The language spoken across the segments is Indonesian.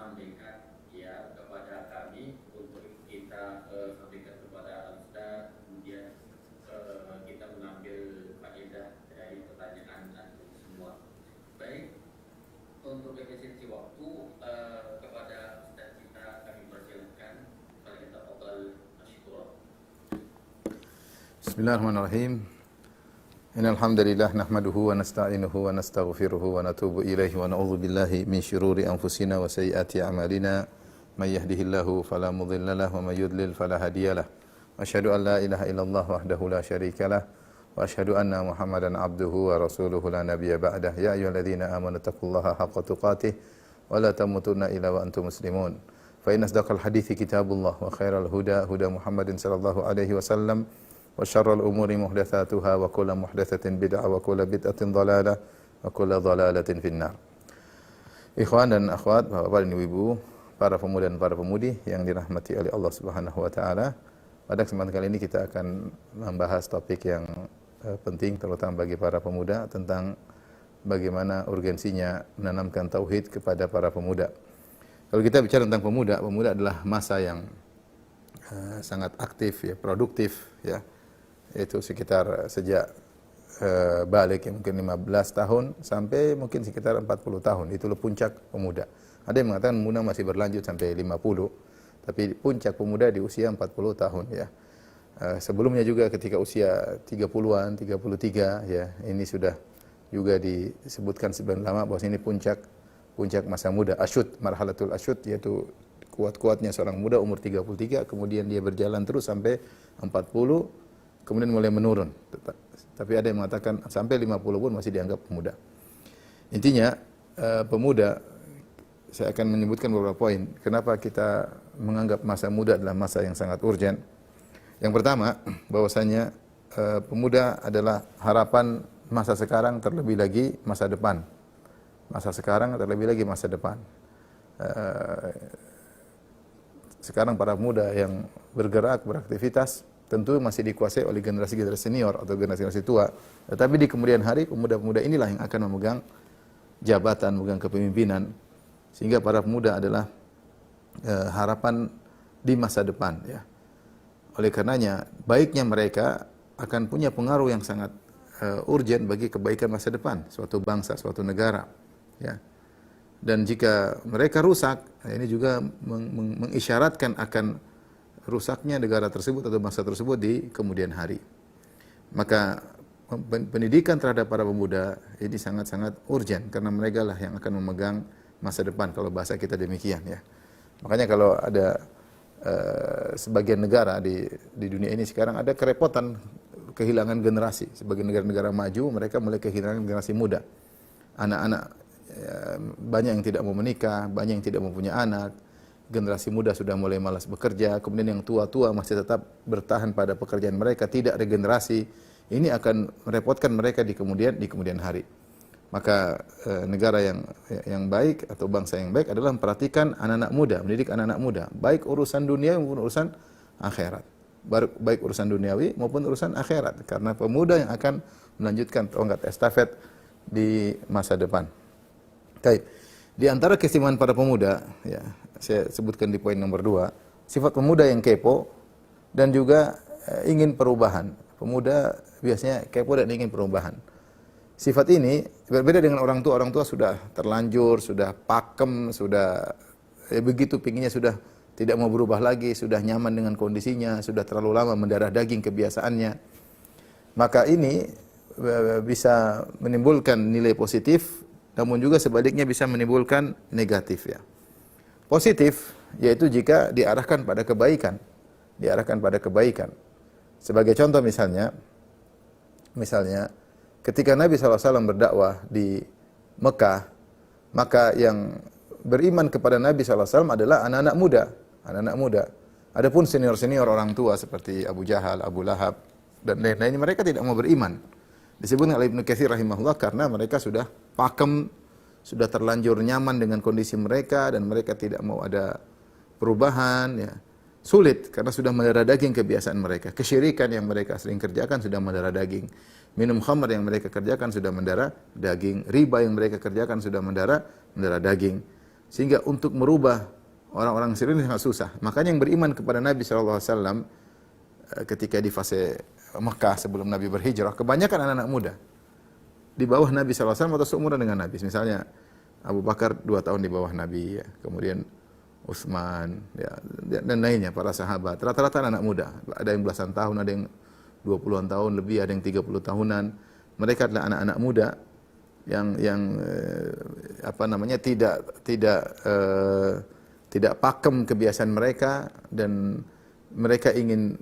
sampaikan ya kepada kami untuk kita sampaikan kepada Al-Ustaz, kemudian kita mengambil faedah dari pertanyaan antum semua. Baik, untuk efisiensi waktu kepada Ustaz kita kami persilakan kepada kita Fadal Masykurah. Bismillahirrahmanirrahim. Innal hamdalillah nahmaduhu wa nasta'inuhu wa nastaghfiruhu wa natubu ilaihi wa na'udzu billahi min syururi anfusina wa sayyiati a'malina may yahdihillahu fala mudilla lahu wa may yudlil fala hadiyalah. Wa asyhadu an la ilaha illallah wahdahu la syarikalah wa asyhadu anna Muhammadan abduhu wa rasuluhu la nabiyya ba'dah. Ya ayyuhalladzina amanu taqullaha haqqa tuqatih wa la tamutunna illa wa antum muslimun. Fa inna asdaqal hadithi kitabullah wa khairal huda huda Muhammadin sallallahu alaihi wasallam. Wa syarrul umuri muhdatsatuha wa kullu muhdatsatin bid'ah wa kullu bid'atin dhalalah wa kullu dhalalatin finnar. Ikhwan dan akhwat, Bapak dan Ibu, para pemuda dan para pemudi yang dirahmati oleh Allah Subhanahu wa taala. Pada kesempatan kali ini kita akan membahas topik yang penting terutama bagi para pemuda tentang bagaimana urgensinya menanamkan tauhid kepada para pemuda. Kalau kita bicara tentang pemuda, pemuda adalah masa yang sangat aktif ya, produktif ya. Itu sekitar sejak balik ya, mungkin 15 tahun sampai mungkin sekitar 40 tahun. Itulah puncak pemuda. Ada yang mengatakan pemuda masih berlanjut sampai 50, tapi puncak pemuda di usia 40 tahun ya. Sebelumnya juga ketika usia 30-an, 33 ya, ini sudah juga disebutkan sebenarnya lama bahwa ini puncak masa muda, asyud, marhalatul asyud, yaitu kuat-kuatnya seorang muda umur 33, kemudian dia berjalan terus sampai 40, kemudian mulai menurun. Tapi ada yang mengatakan sampai 50 pun masih dianggap pemuda. Intinya pemuda, saya akan menyebutkan beberapa poin kenapa kita menganggap masa muda adalah masa yang sangat urgen. Yang pertama, bahwasanya pemuda adalah harapan masa sekarang, terlebih lagi masa depan. Masa sekarang terlebih lagi masa depan. Sekarang para pemuda yang bergerak, beraktivitas tentu masih dikuasai oleh generasi-generasi senior atau generasi-generasi tua. Tetapi di kemudian hari pemuda-pemuda inilah yang akan memegang jabatan, memegang kepemimpinan. Sehingga para pemuda adalah harapan di masa depan ya. Oleh karenanya baiknya mereka akan punya pengaruh yang sangat urgen bagi kebaikan masa depan suatu bangsa, suatu negara ya. Dan jika mereka rusak, ini juga mengisyaratkan akan rusaknya negara tersebut atau bangsa tersebut di kemudian hari. Maka pendidikan terhadap para pemuda ini sangat-sangat urgen karena mereka lah yang akan memegang masa depan kalau bahasa kita demikian ya. Makanya kalau ada sebagian negara di dunia ini sekarang ada kerepotan kehilangan generasi. Sebagian negara-negara maju mereka mulai kehilangan generasi muda. Anak-anak banyak yang tidak mau menikah, banyak yang tidak mau punya anak. Generasi muda sudah mulai malas bekerja, kemudian yang tua-tua masih tetap bertahan pada pekerjaan mereka, tidak regenerasi. Ini akan merepotkan mereka di kemudian hari. Maka negara yang baik atau bangsa yang baik adalah memperhatikan anak-anak muda, mendidik anak-anak muda, baik urusan dunia maupun urusan akhirat. Baik urusan duniawi maupun urusan akhirat, karena pemuda yang akan melanjutkan tongkat estafet di masa depan. Baik. Di antara keistimewaan para pemuda, ya, saya sebutkan di poin nomor 2, sifat pemuda yang kepo dan juga ingin perubahan. Pemuda biasanya kepo dan ingin perubahan. Sifat ini berbeda dengan orang tua. Orang tua sudah terlanjur, sudah pakem, sudah begitu pinginnya sudah tidak mau berubah lagi, sudah nyaman dengan kondisinya, sudah terlalu lama mendarah daging kebiasaannya. Maka ini bisa menimbulkan nilai positif, namun juga sebaliknya bisa menimbulkan negatif ya. Positif yaitu jika diarahkan pada kebaikan, Sebagai contoh misalnya ketika Nabi SAW berdakwah di Mekah, maka yang beriman kepada Nabi SAW adalah anak-anak muda. Adapun senior-senior orang tua seperti Abu Jahal, Abu Lahab dan lain-lain, mereka tidak mau beriman. Disebutkan oleh Ibnu Katsir rahimahullah karena mereka sudah pakem, sudah terlanjur nyaman dengan kondisi mereka dan mereka tidak mau ada perubahan ya. Sulit karena sudah mendarah daging kebiasaan mereka. Kesyirikan yang mereka sering kerjakan sudah mendarah daging. Minum khamr yang mereka kerjakan sudah mendarah daging. Riba yang mereka kerjakan sudah mendarah daging. Sehingga untuk merubah orang-orang Mesir ini sangat susah. Makanya yang beriman kepada Nabi SAW ketika di fase Mekah sebelum Nabi berhijrah, kebanyakan anak-anak muda. Di bawah Nabi SAW atau seumuran dengan Nabi. Misalnya Abu Bakar 2 tahun di bawah Nabi, ya. Kemudian Utsman, ya, dan lainnya, para sahabat. Rata-rata anak muda. Ada yang belasan tahun, ada yang 20-an tahun lebih, ada yang 30 tahunan. Mereka adalah anak-anak muda yang tidak pakem kebiasaan mereka, dan mereka ingin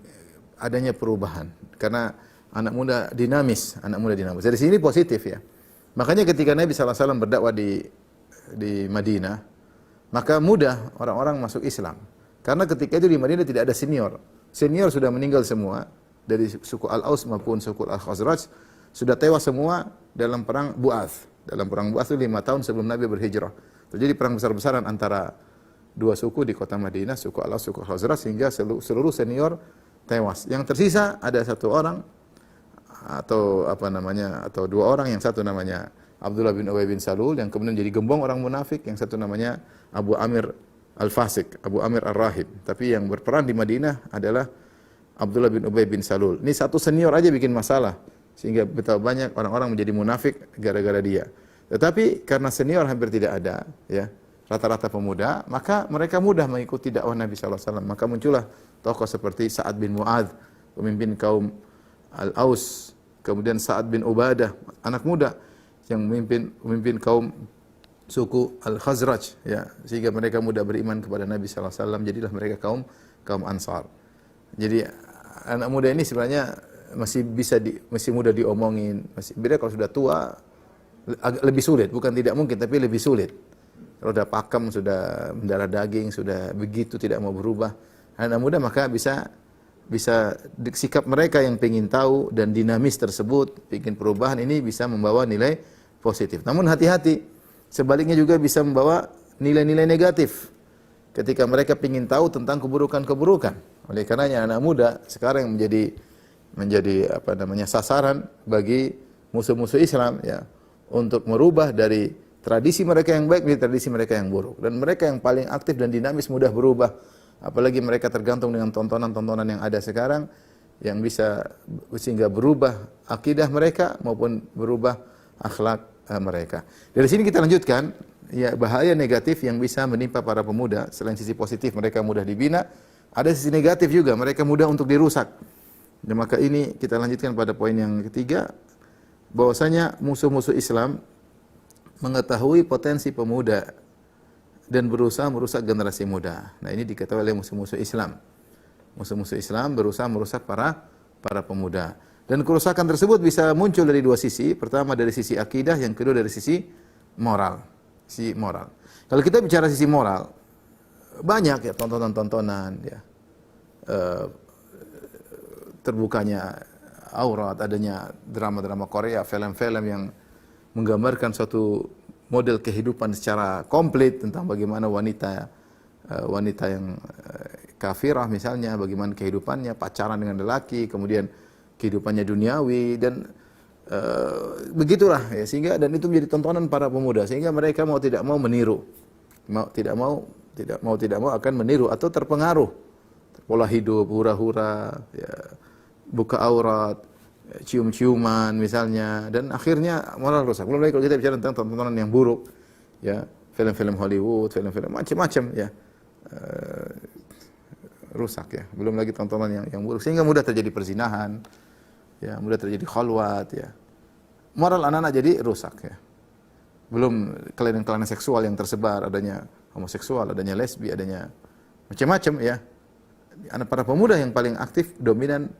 adanya perubahan. Karena anak muda dinamis. Dari sini positif, ya. Makanya ketika Nabi SAW berdakwah di Madinah, maka mudah orang-orang masuk Islam. Karena ketika itu di Madinah tidak ada senior. Senior sudah meninggal semua, dari suku Al-Aus maupun suku Al-Khazraj, sudah tewas semua dalam perang Bu'ath. Dalam perang Bu'ath itu 5 tahun sebelum Nabi berhijrah. Terjadi perang besar-besaran antara dua suku di kota Madinah, suku Al-Aus, suku Khazraj, sehingga seluruh senior tewas. Yang tersisa ada 1 orang atau atau 2 orang, yang satu namanya Abdullah bin Ubay bin Salul yang kemudian jadi gembong orang munafik, yang satu namanya Abu Amir Al-Fasik, Abu Amir Ar-Rahib. Tapi yang berperan di Madinah adalah Abdullah bin Ubay bin Salul. Ini satu senior aja bikin masalah, sehingga betapa banyak orang-orang menjadi munafik gara-gara dia. Tetapi karena senior hampir tidak ada, ya, rata-rata pemuda, maka mereka mudah mengikuti dakwah Nabi SAW. Maka muncullah tokoh seperti Sa'ad bin Mu'adz, pemimpin kaum Al-Aus, kemudian Sa'ad bin Ubadah, anak muda yang memimpin kaum suku Al-Khazraj, ya, sehingga mereka mudah beriman kepada Nabi SAW. Jadilah mereka kaum Ansar. Jadi anak muda ini sebenarnya masih mudah diomongin. Beda kalau sudah tua, lebih sulit. Bukan tidak mungkin, tapi lebih sulit. Kalau sudah pakem, sudah mendarah daging, sudah begitu tidak mau berubah, anak muda maka bisa sikap mereka yang ingin tahu dan dinamis tersebut, ingin perubahan ini bisa membawa nilai positif. Namun hati-hati, sebaliknya juga bisa membawa nilai-nilai negatif ketika mereka ingin tahu tentang keburukan-keburukan. Oleh karenanya anak muda sekarang yang menjadi sasaran bagi musuh-musuh Islam, ya, untuk merubah dari tradisi mereka yang baik menjadi tradisi mereka yang buruk. Dan mereka yang paling aktif dan dinamis mudah berubah. Apalagi mereka tergantung dengan tontonan-tontonan yang ada sekarang, yang bisa sehingga berubah akidah mereka maupun berubah akhlak mereka. Dari sini kita lanjutkan, ya, bahaya negatif yang bisa menimpa para pemuda. Selain sisi positif mereka mudah dibina, ada sisi negatif juga, mereka mudah untuk dirusak. Dan maka ini kita lanjutkan pada poin yang ketiga, bahwasanya musuh-musuh Islam mengetahui potensi pemuda dan berusaha merusak generasi muda. Nah, ini diketahui oleh musuh-musuh Islam. Musuh-musuh Islam berusaha merusak para pemuda. Dan kerusakan tersebut bisa muncul dari 2 sisi. Pertama dari sisi akidah, yang kedua dari sisi moral. Sisi moral. Kalau kita bicara sisi moral, banyak, ya, tontonan-tontonan, ya. Terbukanya aurat, adanya drama-drama Korea, film-film yang menggambarkan suatu model kehidupan secara komplit tentang bagaimana wanita yang kafirah misalnya, bagaimana kehidupannya, pacaran dengan lelaki, kemudian kehidupannya duniawi, dan begitulah, ya, sehingga dan itu menjadi tontonan para pemuda, sehingga mereka mau tidak mau meniru, mau tidak mau akan meniru atau terpengaruh pola hidup, hura-hura, ya, buka aurat, cium-ciuman misalnya, dan akhirnya moral rusak. Belum lagi kalau kita bicara tentang tontonan yang buruk, ya, film-film Hollywood, film-film macam-macam, ya, rusak, ya. Belum lagi tontonan yang buruk, sehingga mudah terjadi perzinahan, ya, mudah terjadi khalwat, ya. Moral anak-anak jadi rusak, ya. Belum kelainan-kelainan seksual yang tersebar, adanya homoseksual, adanya lesbi, adanya macam-macam, ya. Anak para pemuda yang paling aktif, dominan,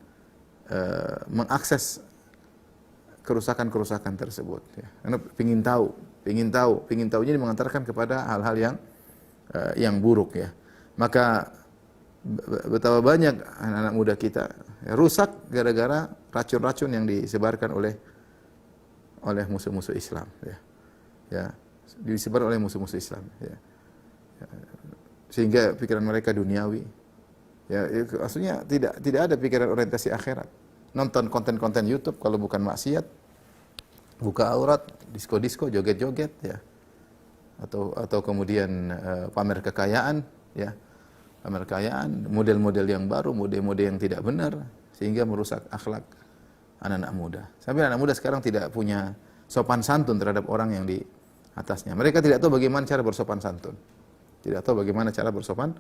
mengakses kerusakan-kerusakan tersebut, ya. Karena ingin tahu ini mengantarkan kepada hal-hal yang buruk, ya. Maka betapa banyak anak-anak muda kita, ya, rusak gara-gara racun-racun yang disebarkan oleh musuh-musuh Islam, ya. Ya, disebar oleh musuh-musuh Islam, ya. Ya. Sehingga pikiran mereka duniawi. Ya, maksudnya tidak ada pikiran orientasi akhirat. Nonton konten-konten YouTube kalau bukan maksiat, buka aurat, disko-disko, joget-joget, ya. atau kemudian pamer kekayaan, ya. Pamer kekayaan, model-model yang baru, model-model yang tidak benar, sehingga merusak akhlak anak-anak muda. Sampai anak muda sekarang tidak punya sopan santun terhadap orang yang di atasnya. Mereka tidak tahu bagaimana cara bersopan santun. Tidak tahu bagaimana cara bersopan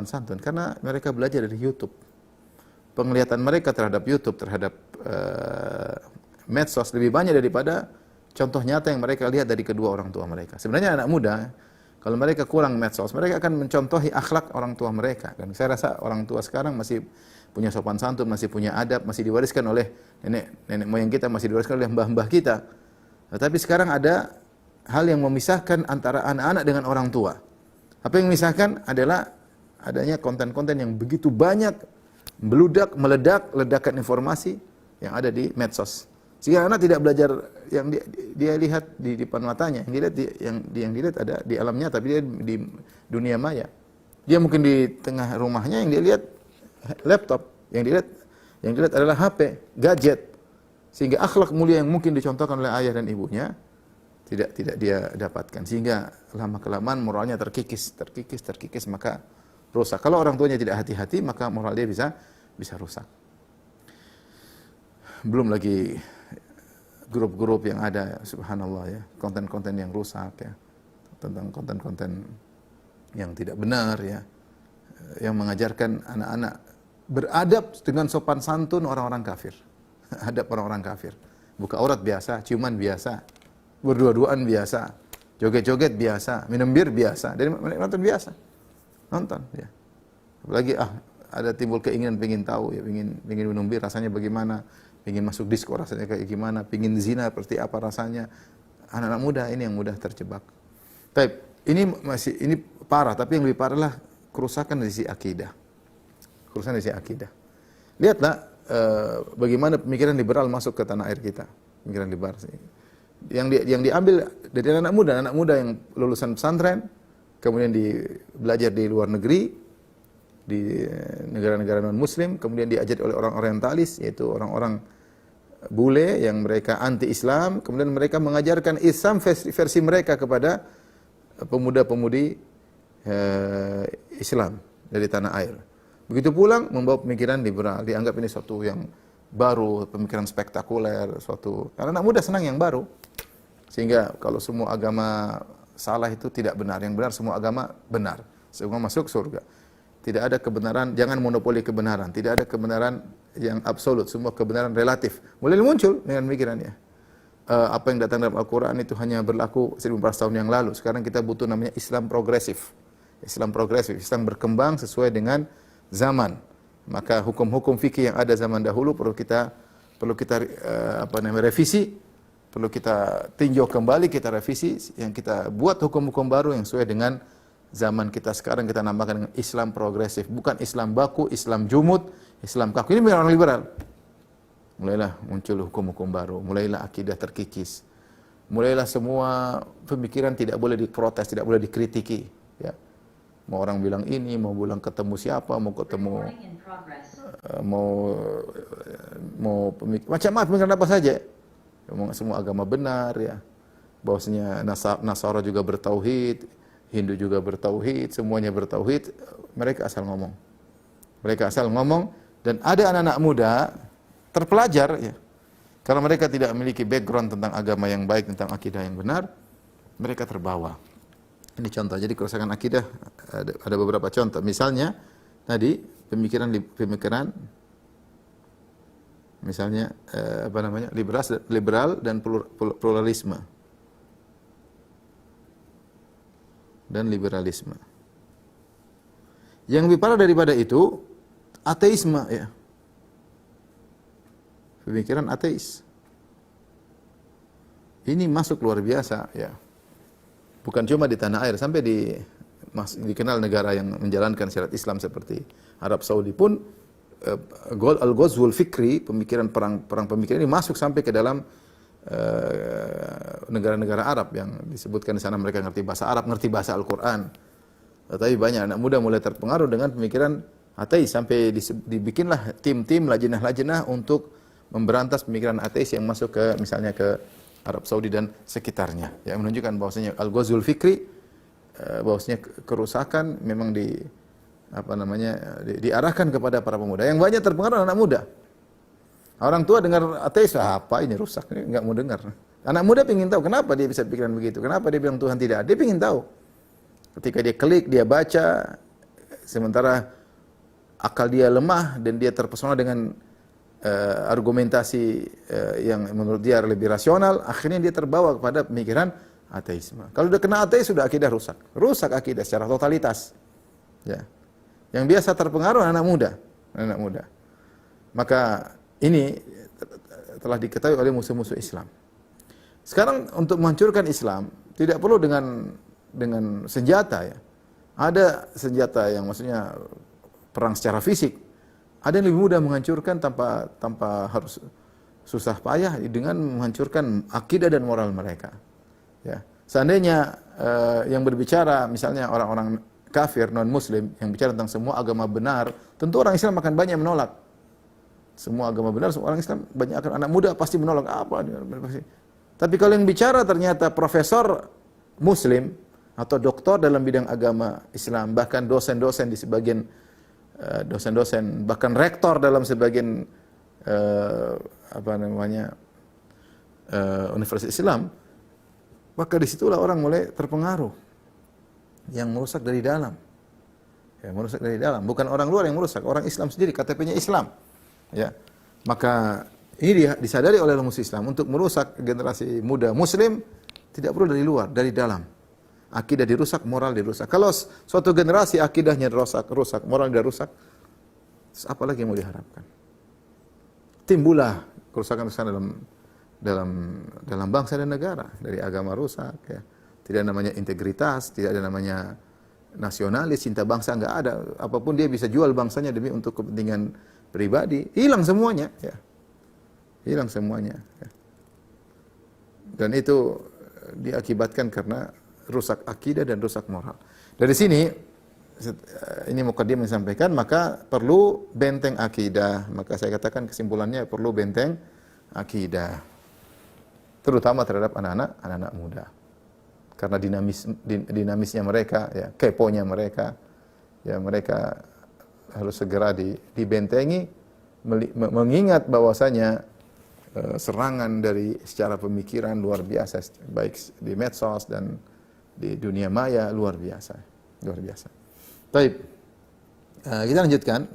santun karena mereka belajar dari YouTube. Penglihatan mereka terhadap YouTube, terhadap medsos lebih banyak daripada contoh nyata yang mereka lihat dari kedua orang tua mereka. Sebenarnya anak muda, kalau mereka kurang medsos, mereka akan mencontohi akhlak orang tua mereka. Dan saya rasa orang tua sekarang masih punya sopan santun, masih punya adab, masih diwariskan oleh nenek moyang kita, masih diwariskan oleh mbah-mbah kita. Tetapi sekarang ada hal yang memisahkan antara anak-anak dengan orang tua. Apa yang memisahkan adalah adanya konten-konten yang begitu banyak, meledak, ledakan informasi yang ada di medsos. Sehingga anak tidak belajar yang dia lihat di depan matanya, yang dilihat ada di alamnya, tapi dia di dunia maya. Dia mungkin di tengah rumahnya yang dia lihat laptop, yang dilihat adalah HP, gadget. Sehingga akhlak mulia yang mungkin dicontohkan oleh ayah dan ibunya tidak dia dapatkan. Sehingga lama-kelamaan moralnya terkikis, maka rusak. Kalau orang tuanya tidak hati-hati, maka moral dia bisa rusak. Belum lagi grup-grup yang ada, subhanallah ya, konten-konten yang rusak ya, tentang konten-konten yang tidak benar ya, yang mengajarkan anak-anak beradab dengan sopan santun orang-orang kafir. Adab orang-orang kafir. Buka aurat biasa, ciuman biasa, berdua-duaan biasa, joget-joget biasa, minum bir biasa, dan nonton biasa. Nonton ya. Apalagi ada timbul keinginan pengen tahu ya, pengen minum bir rasanya bagaimana, pengen masuk disko rasanya kayak gimana, pengen zina seperti apa rasanya. Anak-anak muda ini yang mudah terjebak. Baik, ini parah, tapi yang lebih parah adalah kerusakan dari sisi akidah. Kerusakan dari sisi akidah. Lihatlah bagaimana pemikiran liberal masuk ke tanah air kita. Pemikiran liberal yang diambil dari anak muda yang lulusan pesantren, kemudian belajar di luar negeri, di negara-negara non-muslim, kemudian diajari oleh orang orientalis, yaitu orang-orang bule yang mereka anti-Islam, kemudian mereka mengajarkan Islam versi mereka kepada pemuda-pemudi Islam dari tanah air. Begitu pulang membawa pemikiran liberal, dianggap ini suatu yang baru, pemikiran spektakuler, karena anak muda senang yang baru. Sehingga kalau semua agama salah itu tidak benar, yang benar semua agama benar, semua masuk surga. Tidak ada kebenaran, jangan monopoli kebenaran, tidak ada kebenaran yang absolut, semua kebenaran relatif. Mulai muncul dengan pemikirannya. Apa yang datang dalam Al-Quran itu hanya berlaku 1400 tahun yang lalu. Sekarang kita butuh namanya Islam progresif. Islam berkembang sesuai dengan zaman. Maka hukum-hukum fikih yang ada zaman dahulu perlu kita revisi, perlu kita tinjau kembali, kita revisi, yang kita buat hukum-hukum baru yang sesuai dengan zaman kita sekarang. Kita namakan dengan Islam progresif, bukan Islam baku, Islam jumud, Islam kaku. Ini orang liberal. Mulailah muncul hukum-hukum baru, mulailah akidah terkikis, mulailah semua pemikiran tidak boleh diprotes, tidak boleh dikritiki. Ya. Mau orang bilang ini, mau bilang ketemu siapa, mau ketemu, mau macam-macam pemikiran apa saja. Semua agama benar ya. Bahwasanya Nasara juga bertauhid, Hindu juga bertauhid, semuanya bertauhid. Mereka asal ngomong, dan ada anak-anak muda terpelajar ya. Karena mereka tidak memiliki background tentang agama yang baik, tentang akidah yang benar, mereka terbawa. Ini contoh. Jadi kerusakan akidah ada beberapa contoh. Misalnya tadi pemikiran misalnya liberal dan pluralisme dan liberalisme. Yang lebih parah daripada itu ateisme ya. Pemikiran ateis. Ini masuk luar biasa ya. Bukan cuma di tanah air, sampai dikenal negara yang menjalankan syariat Islam seperti Arab Saudi pun al-ghazwul fikri, pemikiran perang pemikiran ini masuk sampai ke dalam negara-negara Arab yang disebutkan di sana mereka ngerti bahasa Arab, ngerti bahasa Al-Qur'an. Tetapi banyak anak muda mulai terpengaruh dengan pemikiran ateis, sampai dibikinlah tim-tim, lajnah-lajnah untuk memberantas pemikiran ateis yang masuk ke misalnya ke Arab Saudi dan sekitarnya. Ya, menunjukkan bahwasanya al-ghazwul fikri, bahwasanya kerusakan memang diarahkan kepada para pemuda. Yang banyak terpengaruh anak muda. Orang tua dengar ateis, apa ini rusak, ini enggak mau dengar. Anak muda ingin tahu kenapa dia bisa pikiran begitu, kenapa dia bilang Tuhan tidak. Dia ingin tahu. Ketika dia klik, dia baca, sementara akal dia lemah dan dia terpesona dengan argumentasi yang menurut dia lebih rasional, akhirnya dia terbawa kepada pemikiran ateisme. Kalau udah kena ateis, sudah akidah rusak. Rusak akidah secara totalitas. Ya. Yang biasa terpengaruh anak muda. Maka ini telah diketahui oleh musuh-musuh Islam. Sekarang untuk menghancurkan Islam tidak perlu dengan senjata ya. Ada senjata yang maksudnya perang secara fisik. Ada yang lebih mudah menghancurkan tanpa harus susah payah dengan menghancurkan akidah dan moral mereka. Ya. Seandainya yang berbicara misalnya orang-orang kafir non muslim yang bicara tentang semua agama benar, tentu orang Islam akan banyak menolak. Semua agama benar, semua orang Islam banyak akan anak muda pasti menolak apa. Tapi kalau yang bicara ternyata profesor muslim atau doktor dalam bidang agama Islam, bahkan dosen-dosen di sebagian dosen-dosen, bahkan rektor dalam sebagian universitas Islam, maka disitulah orang mulai terpengaruh. Yang merusak dari dalam. Yang merusak dari dalam, bukan orang luar yang merusak, orang Islam sendiri, KTP-nya Islam. Ya. Maka ini disadari oleh musuh Islam untuk merusak generasi muda muslim tidak perlu dari luar, dari dalam. Akidah dirusak, moral dirusak. Kalau suatu generasi akidahnya rusak, moral dia rusak, apa lagi yang mau diharapkan? Timbullah kerusakan-kerusakan dalam bangsa dan negara, dari agama rusak ya. Tidak ada namanya integritas, tidak ada namanya nasionalis, cinta bangsa, enggak ada. Apapun dia bisa jual bangsanya demi untuk kepentingan pribadi, hilang semuanya ya. Hilang semuanya ya. Dan itu diakibatkan karena rusak akidah dan rusak moral. Dari sini ini mukadimah disampaikan, maka perlu benteng akidah. Maka saya katakan kesimpulannya perlu benteng akidah. Terutama terhadap anak-anak muda. Karena dinamisnya mereka, ya, keponya mereka, ya mereka harus segera dibentengi, mengingat bahwasanya serangan dari secara pemikiran luar biasa, baik di medsos dan di dunia maya luar biasa. Baik, kita lanjutkan.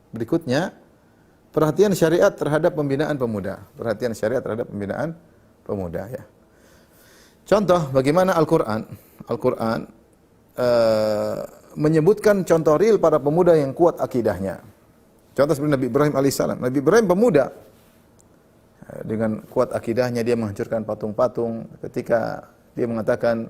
Berikutnya, perhatian syariat terhadap pembinaan pemuda. Perhatian syariat terhadap pembinaan pemuda ya. Contoh bagaimana Al-Quran menyebutkan contoh real para pemuda yang kuat akidahnya. Contoh seperti Nabi Ibrahim alaihissalam. Nabi Ibrahim pemuda dengan kuat akidahnya dia menghancurkan patung-patung ketika dia mengatakan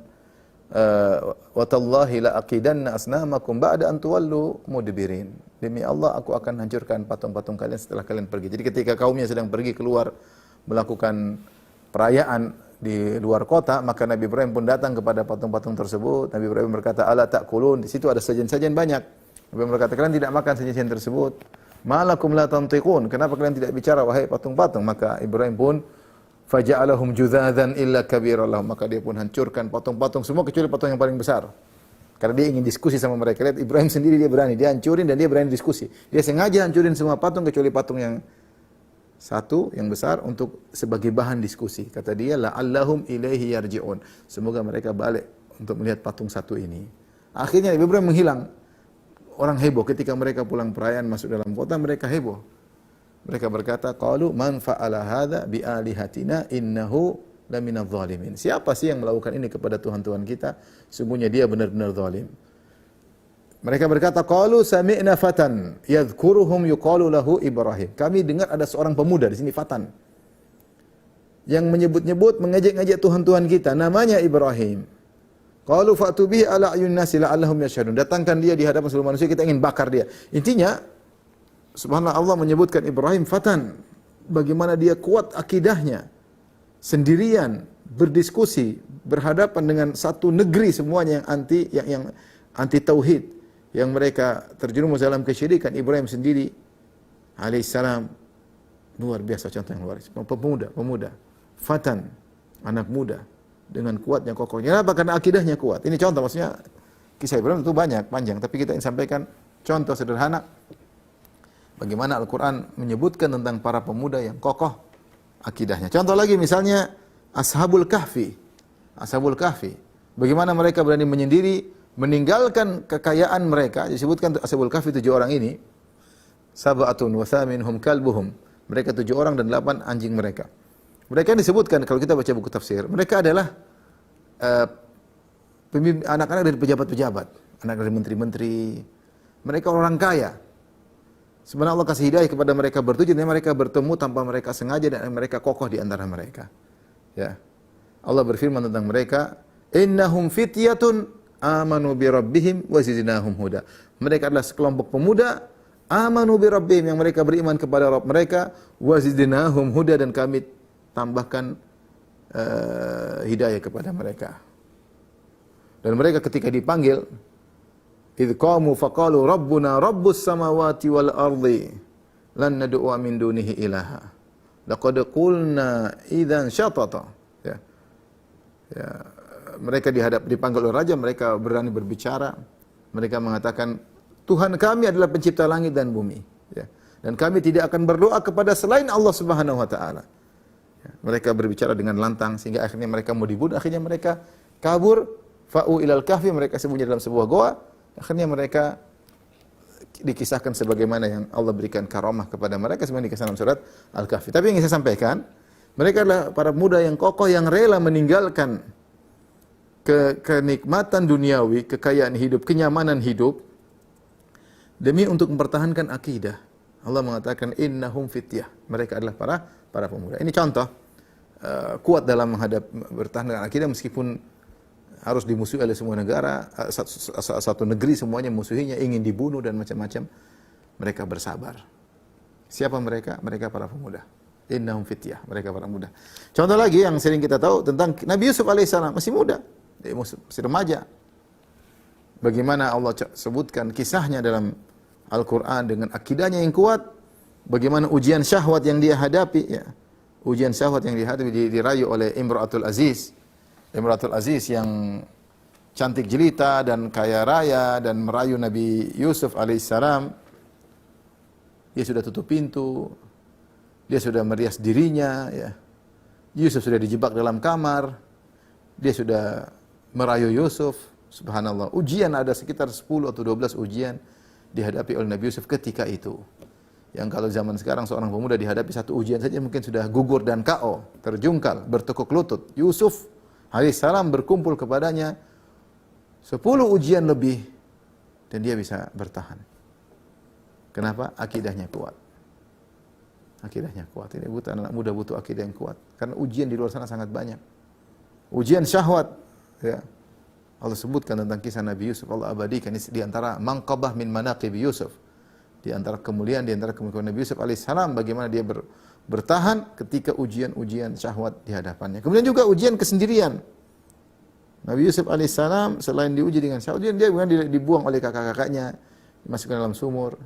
wa tallahi la aqidanna asnamakum ba'da an tuwallu mudbirin. Demi Allah aku akan hancurkan patung-patung kalian setelah kalian pergi. Jadi ketika kaumnya sedang pergi keluar melakukan perayaan di luar kota, maka Nabi Ibrahim pun datang kepada patung-patung tersebut. Nabi Ibrahim berkata, "Ala ta'kulun?" Di situ ada sajian-sajian banyak. Nabi Ibrahim berkata, "Kalian tidak makan sajian tersebut." "Malakum la tantiqun?" Kenapa kalian tidak bicara wahai patung-patung? Maka Ibrahim pun faja'alahum judzadan illa kabiralahum. Maka dia pun hancurkan patung-patung semua kecuali patung yang paling besar. Karena dia ingin diskusi sama mereka. Lihat Ibrahim sendiri dia berani, dia hancurin dan dia berani diskusi. Dia sengaja hancurin semua patung kecuali patung yang satu yang besar untuk sebagai bahan diskusi. Kata dia, la'allahum ilaihi yarji'un. Semoga mereka balik untuk melihat patung satu ini. Akhirnya Nabi Ibrahim menghilang. Orang heboh ketika mereka pulang perayaan masuk dalam kota, mereka heboh. Mereka berkata, qalu man fa'ala hadza bi alihatina innahu laminadh dhalimin. Siapa sih yang melakukan ini kepada Tuhan-Tuhan kita? Sungguhnya dia benar-benar zalim. Mereka berkata, qalu sami'na fatan yadhkuruhum yuqalu lahu Ibrahim. Kami dengar ada seorang pemuda di sini fatan yang menyebut-nyebut mengejek-ngejek Tuhan-Tuhan kita, namanya Ibrahim. Qalu fa'tu bihi ala ayun nasi la'allahum yashhadun. Datangkan dia di hadapan seluruh manusia, kita ingin bakar dia. Intinya subhanallah, Allah menyebutkan Ibrahim fatan, bagaimana dia kuat akidahnya, sendirian berdiskusi berhadapan dengan satu negeri semuanya yang anti tauhid, yang mereka terjerumus dalam kesyirikan. Ibrahim sendiri alaihissalam luar biasa contoh yang luar biasa. Pemuda, fatan anak muda dengan kuatnya kokohnya. Kenapa? Karena akidahnya kuat. Ini contoh, maksudnya kisah Ibrahim itu banyak, panjang, tapi kita ingin sampaikan contoh sederhana bagaimana Al-Quran menyebutkan tentang para pemuda yang kokoh akidahnya. Contoh lagi misalnya Ashabul Kahfi. Ashabul Kahfi. Bagaimana mereka berani menyendiri, meninggalkan kekayaan mereka. Disebutkan Ashabul Kahfi 7 orang ini. Sab'atun wa thaminhum kalbuhum. Mereka 7 orang dan 8 anjing mereka. Mereka disebutkan kalau kita baca buku tafsir, mereka adalah anak-anak dari pejabat-pejabat, anak dari menteri-menteri. Mereka orang kaya. Sebenarnya Allah kasih hidayah kepada mereka bertujuh, dan mereka bertemu tanpa mereka sengaja dan mereka kokoh di antara mereka. Ya. Allah berfirman tentang mereka, "Innahum fityatun amanu bi rabbihim wa zidnahum huda." Mereka adalah sekelompok pemuda amanu bi rabbihim, yang mereka beriman kepada Rabb mereka, wa zidnahum huda, dan kami tambahkan hidayah kepada mereka. Dan mereka ketika dipanggil, idh qamu faqalu rabbuna rabbus samawati wal ardi lan nad'u min dunihi ilaha laqad qulna idzan syatata. Ya. Ya, mereka dipanggil oleh raja, mereka berani berbicara. Mereka mengatakan, Tuhan kami adalah pencipta langit dan bumi, ya. Dan kami tidak akan berdoa kepada selain Allah Subhanahu wa taala. Ya. Mereka berbicara dengan lantang sehingga akhirnya mereka mau dibunuh, akhirnya mereka kabur, fa'u ilal kahfi, mereka sembunyi dalam sebuah goa. Akhirnya mereka dikisahkan sebagaimana yang Allah berikan karamah kepada mereka sebagaimana dikisahkan dalam surat Al-Kahfi. Tapi yang ingin saya sampaikan, mereka adalah para pemuda yang kokoh yang rela meninggalkan kenikmatan duniawi, kekayaan hidup, kenyamanan hidup demi untuk mempertahankan akidah. Allah mengatakan innahum fityah. Mereka adalah para pemuda. Ini contoh kuat dalam bertahan dengan akidah meskipun harus dimusuhi oleh semua negara, satu negeri semuanya musuhinya, ingin dibunuh dan macam-macam. Mereka bersabar. Siapa mereka? Mereka para pemuda. Innahum fityah, mereka para pemuda. Contoh lagi yang sering kita tahu tentang Nabi Yusuf alaihissalam, masih muda, dia masih remaja. Bagaimana Allah sebutkan kisahnya dalam Al-Quran dengan akidahnya yang kuat, bagaimana ujian syahwat yang dia hadapi, ya. Ujian syahwat yang dihadapi dirayu oleh Imra'atul Aziz. Imra'atul Aziz yang cantik jelita dan kaya raya dan merayu Nabi Yusuf alaihissalam. Dia sudah tutup pintu, dia sudah merias dirinya, ya. Yusuf sudah dijebak dalam kamar, dia sudah merayu Yusuf. Subhanallah, ujian ada sekitar 10 atau 12 ujian dihadapi oleh Nabi Yusuf ketika itu. Yang kalau zaman sekarang seorang pemuda dihadapi satu ujian saja mungkin sudah gugur dan KO, terjungkal, bertekuk lutut. Yusuf alaihissalam berkumpul kepadanya 10 ujian lebih dan dia bisa bertahan. Kenapa? Akidahnya kuat. Akidahnya kuat. Ini butuh anak muda, butuh akidah yang kuat. Karena ujian di luar sana sangat banyak. Ujian syahwat, ya. Allah sebutkan tentang kisah Nabi Yusuf, Allah abadikan di antara manqabah min manaqib Yusuf. Di antara kemuliaan, di antara kemuliaan Nabi Yusuf alaihissalam, bagaimana dia bertahan ketika ujian-ujian syahwat di hadapannya. Kemudian juga ujian kesendirian. Nabi Yusuf alaihissalam selain diuji dengan syahwat, dia dibuang oleh kakak-kakaknya, dimasukkan dalam sumur.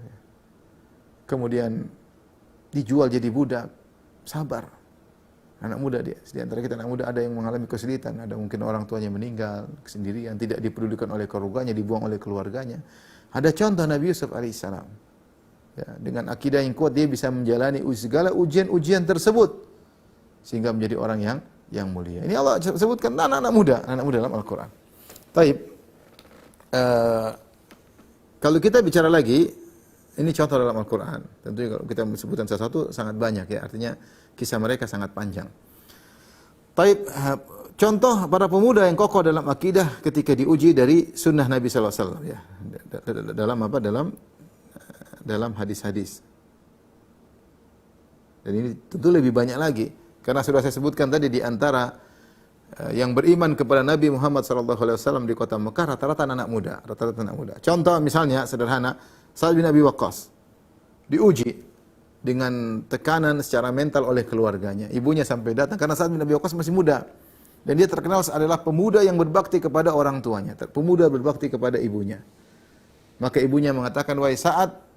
Kemudian dijual jadi budak, sabar. Anak muda dia. Di antara kita anak muda ada yang mengalami kesulitan, ada mungkin orang tuanya meninggal, kesendirian, tidak dipedulikan oleh keluarganya, dibuang oleh keluarganya. Ada contoh Nabi Yusuf alaihissalam. Ya, dengan akidah yang kuat dia bisa menjalani segala ujian-ujian tersebut sehingga menjadi orang yang mulia. Ini Allah sebutkan anak-anak muda dalam Al-Qur'an. Taib. Kalau kita bicara lagi, ini contoh dalam Al-Qur'an. Tentunya kalau kita menyebutkan sesuatu sangat banyak ya, artinya kisah mereka sangat panjang. Taib, contoh para pemuda yang kokoh dalam akidah ketika diuji dari sunnah Nabi sallallahu alaihi wasallam ya. Dalam apa? Dalam hadis-hadis. Dan ini tentu lebih banyak lagi karena sudah saya sebutkan tadi di antara yang beriman kepada Nabi Muhammad sallallahu alaihi wasallam di kota Mekah rata-rata anak muda, Contoh misalnya sederhana, Sa'ad bin Abi Waqqas diuji dengan tekanan secara mental oleh keluarganya. Ibunya sampai datang karena Sa'ad bin Abi Waqqas masih muda. Dan dia terkenal adalah pemuda yang berbakti kepada orang tuanya, pemuda berbakti kepada ibunya. Maka ibunya mengatakan, "Wahai Sa'ad,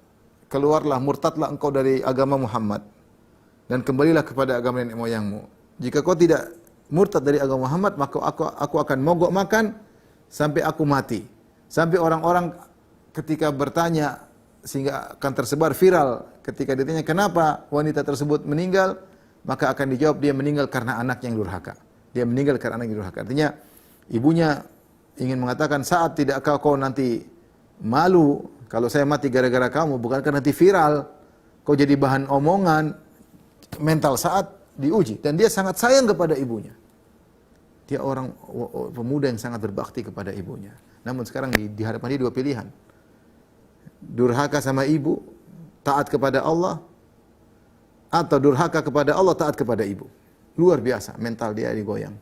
keluarlah, murtadlah engkau dari agama Muhammad dan kembalilah kepada agama nenek moyangmu. Jika kau tidak murtad dari agama Muhammad, maka aku akan mogok makan sampai aku mati. Sampai orang-orang ketika bertanya, sehingga akan tersebar viral, ketika ditanya kenapa wanita tersebut meninggal, maka akan dijawab dia meninggal karena anak yang durhaka. Dia meninggal karena anak yang durhaka. Artinya ibunya ingin mengatakan, saat tidak kau nanti malu kalau saya mati gara-gara kamu, bukankah nanti viral, kau jadi bahan omongan, mental saat diuji. Dan dia sangat sayang kepada ibunya. Dia orang pemuda yang sangat berbakti kepada ibunya. Namun sekarang di hadapan dia dua pilihan. Durhaka sama ibu, taat kepada Allah, atau durhaka kepada Allah, taat kepada ibu. Luar biasa, mental dia digoyang.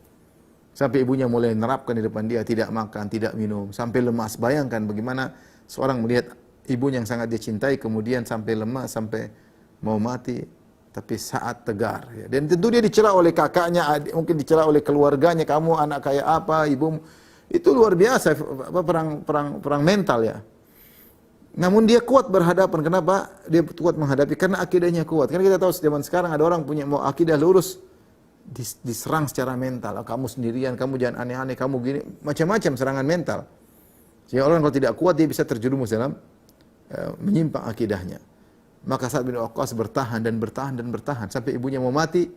Sampai ibunya mulai menerapkan di depan dia, tidak makan, tidak minum, sampai lemas. Bayangkan bagaimana seorang melihat ibunya yang sangat dia cintai, kemudian sampai lemas, sampai mau mati, tapi saat tegar. Ya. Dan tentu dia dicela oleh kakaknya, mungkin dicela oleh keluarganya, kamu anak kayak apa, ibumu. Itu luar biasa, perang mental ya. Namun dia kuat berhadapan. Kenapa? Dia kuat menghadapi karena akidahnya kuat. Karena kita tahu zaman sekarang ada orang punya mau akidah lurus, diserang secara mental. Kamu sendirian, kamu jangan aneh-aneh, kamu gini, macam-macam serangan mental. Sehingga orang kalau tidak kuat dia bisa terjerumus dalam menyimpang akidahnya. Maka Sa'ad bin Waqqas bertahan dan bertahan dan bertahan sampai ibunya mau mati,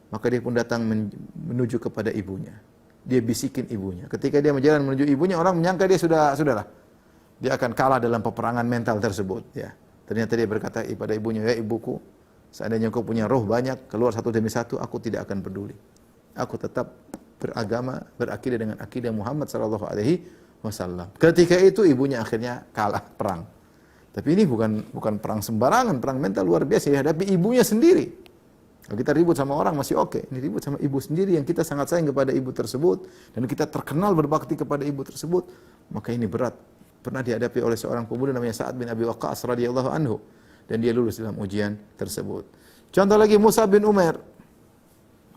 maka dia pun datang menuju kepada ibunya. Dia bisikin ibunya. Ketika dia berjalan menuju ibunya, orang menyangka dia sudahlah. Dia akan kalah dalam peperangan mental tersebut. Ya. Ternyata dia berkata kepada ibunya, ya ibuku, seandainya kau punya roh banyak, keluar satu demi satu, aku tidak akan peduli. Aku tetap beragama, berakidah dengan akidah Muhammad sallallahu alaihi wasallam. Ketika itu ibunya akhirnya kalah perang. Tapi ini bukan perang sembarangan, perang mental luar biasa dihadapi ibunya sendiri. Kalau kita ribut sama orang masih oke, ini ribut sama ibu sendiri yang kita sangat sayang kepada ibu tersebut dan kita terkenal berbakti kepada ibu tersebut, maka ini berat. Pernah dihadapi oleh seorang pemuda namanya Sa'ad bin Abi Waqqas radhiyallahu anhu dan dia lulus dalam ujian tersebut. Contoh lagi Mus'ab bin Umair.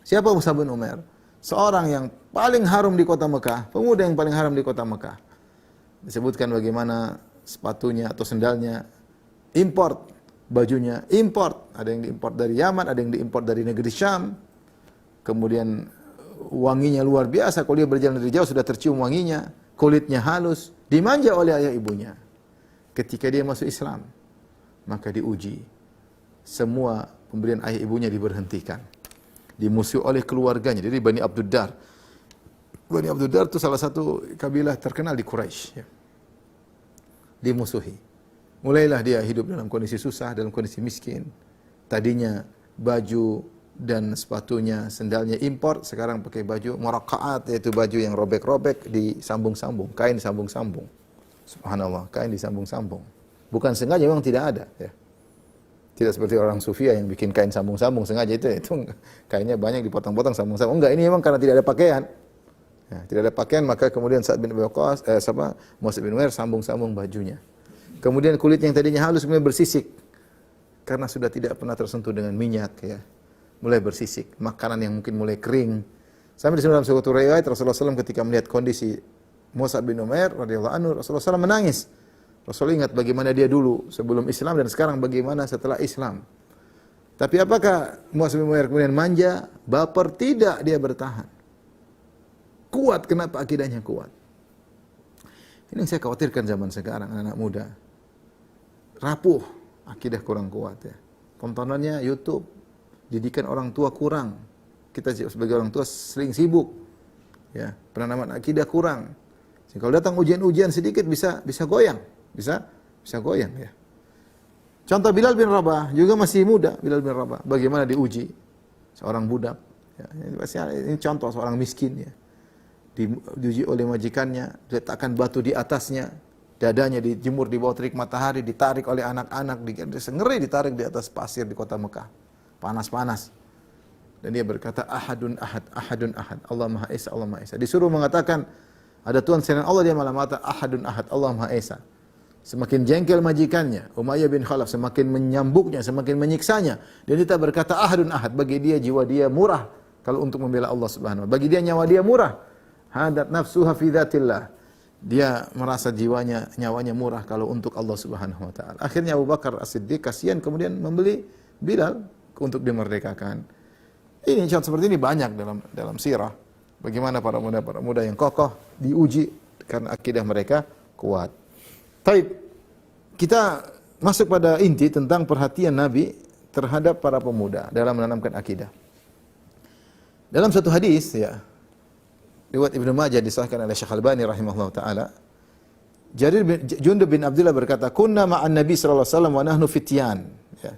Siapa Mus'ab bin Umair? Seorang yang paling harum di kota Mekah, pemuda yang paling harum di kota Mekah. Disebutkan bagaimana sepatunya atau sendalnya import, bajunya import, ada yang diimport dari Yaman, ada yang diimport dari negeri Syam. Kemudian wanginya luar biasa, kalau dia berjalan dari jauh sudah tercium wanginya, kulitnya halus, dimanja oleh ayah ibunya. Ketika dia masuk Islam, maka diuji. Semua pemberian ayah ibunya diberhentikan. Dimusuhi oleh keluarganya, jadi Bani Abduddar. Bani Abduddar itu salah satu kabilah terkenal di Quraisy. Ya. Dimusuhi. Mulailah dia hidup dalam kondisi susah, dalam kondisi miskin. Tadinya baju dan sepatunya, sendalnya impor, sekarang pakai baju muraqqa'at, yaitu baju yang robek-robek disambung-sambung, kain disambung-sambung. Subhanallah, kain disambung-sambung. Bukan sengaja, memang tidak ada. Ya. Tidak seperti orang Sufia yang bikin kain sambung-sambung sengaja, itu kainnya banyak dipotong-potong sambung-sambung. Enggak, ini memang karena tidak ada pakaian. Ya, tidak ada pakaian, maka kemudian Sa'ad bin Abi Waqqas, Mus'ab bin Umair sambung-sambung bajunya. Kemudian kulit yang tadinya halus kemudian bersisik karena sudah tidak pernah tersentuh dengan minyak, ya. Mulai bersisik, makanan yang mungkin mulai kering. Sampai di dalam suatu riwayat Rasulullah SAW ketika melihat kondisi Mus'ab bin Umair radhiyallahu anhu, Rasulullah SAW menangis. Rasul ingat bagaimana dia dulu sebelum Islam dan sekarang bagaimana setelah Islam. Tapi apakah Mus'ab bin Umair kemudian manja, baper? Tidak, dia bertahan. Kuat, kenapa akidahnya kuat? Ini yang saya khawatirkan zaman sekarang, anak muda. Rapuh, akidah kurang kuat ya. Tontonannya YouTube, didikan orang tua kurang. Kita sebagai orang tua sering sibuk. Ya, penanaman akidah kurang. Jadi kalau datang ujian-ujian sedikit bisa goyang, bisa goyang ya. Contoh Bilal bin Rabah juga masih muda, Bilal bin Rabah bagaimana diuji seorang budak ya. Ini contoh seorang miskin ya. Diuji oleh majikannya, diletakkan batu di atasnya, dadanya dijemur di bawah terik matahari, ditarik oleh anak-anak, ngeri ditarik di atas pasir di kota Mekah. Panas-panas. Dan dia berkata, ahadun ahad, ahadun ahad, Allah Maha Esa, Allah Maha Esa. Disuruh mengatakan, ada Tuhan selain Allah, dia malah mengatakan, ahadun ahad, Allah Maha Esa. Semakin jengkel majikannya, Umayyah bin Khalaf, semakin menyambuknya, semakin menyiksanya. Dan dia berkata, ahadun ahad, bagi dia jiwa dia murah, kalau untuk membela Allah Subhanahu wa ta'ala. Bagi dia nyawa dia murah. Hadat nafsuha fi dzatillah. Dia merasa nyawanya murah kalau untuk Allah Subhanahu wa taala. Akhirnya Abu Bakar As-Siddiq kasihan kemudian membeli Bilal untuk dimerdekakan. Ini contoh seperti ini banyak dalam sirah. Bagaimana para muda yang kokoh diuji karena akidah mereka kuat. Taib, kita masuk pada inti tentang perhatian Nabi terhadap para pemuda dalam menanamkan akidah. Dalam satu hadis, ya, riwayat Ibnu Majah disahkan oleh Syekh Albani rahimahullah taala, Jundub bin Abdullah berkata, "Kunna ma'an Nabi sallallahu alaihi wasallam wa nahnu fityan." Ya.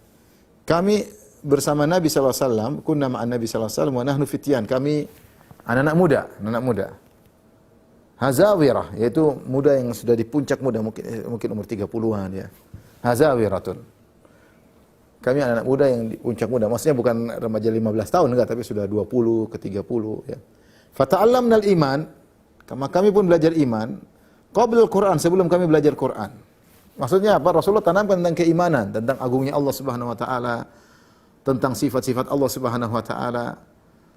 Kami bersama Nabi sallallahu alaihi wasallam, kunna ma'an Nabi sallallahu alaihi wasallam wa nahnu fityan. Kami anak-anak muda. Hazawirah, yaitu muda yang sudah di puncak muda, mungkin umur 30-an ya. Hazawiratun. Kami anak-anak muda yang di puncak muda. Maksudnya bukan remaja 15 tahun enggak, tapi sudah 20 ke 30 ya. Fata'allamnal iman, kami pun belajar iman qabla al-Qur'an, sebelum kami belajar Quran. Maksudnya apa? Rasulullah tanamkan tentang keimanan, tentang agungnya Allah Subhanahu wa taala, tentang sifat-sifat Allah Subhanahu wa taala,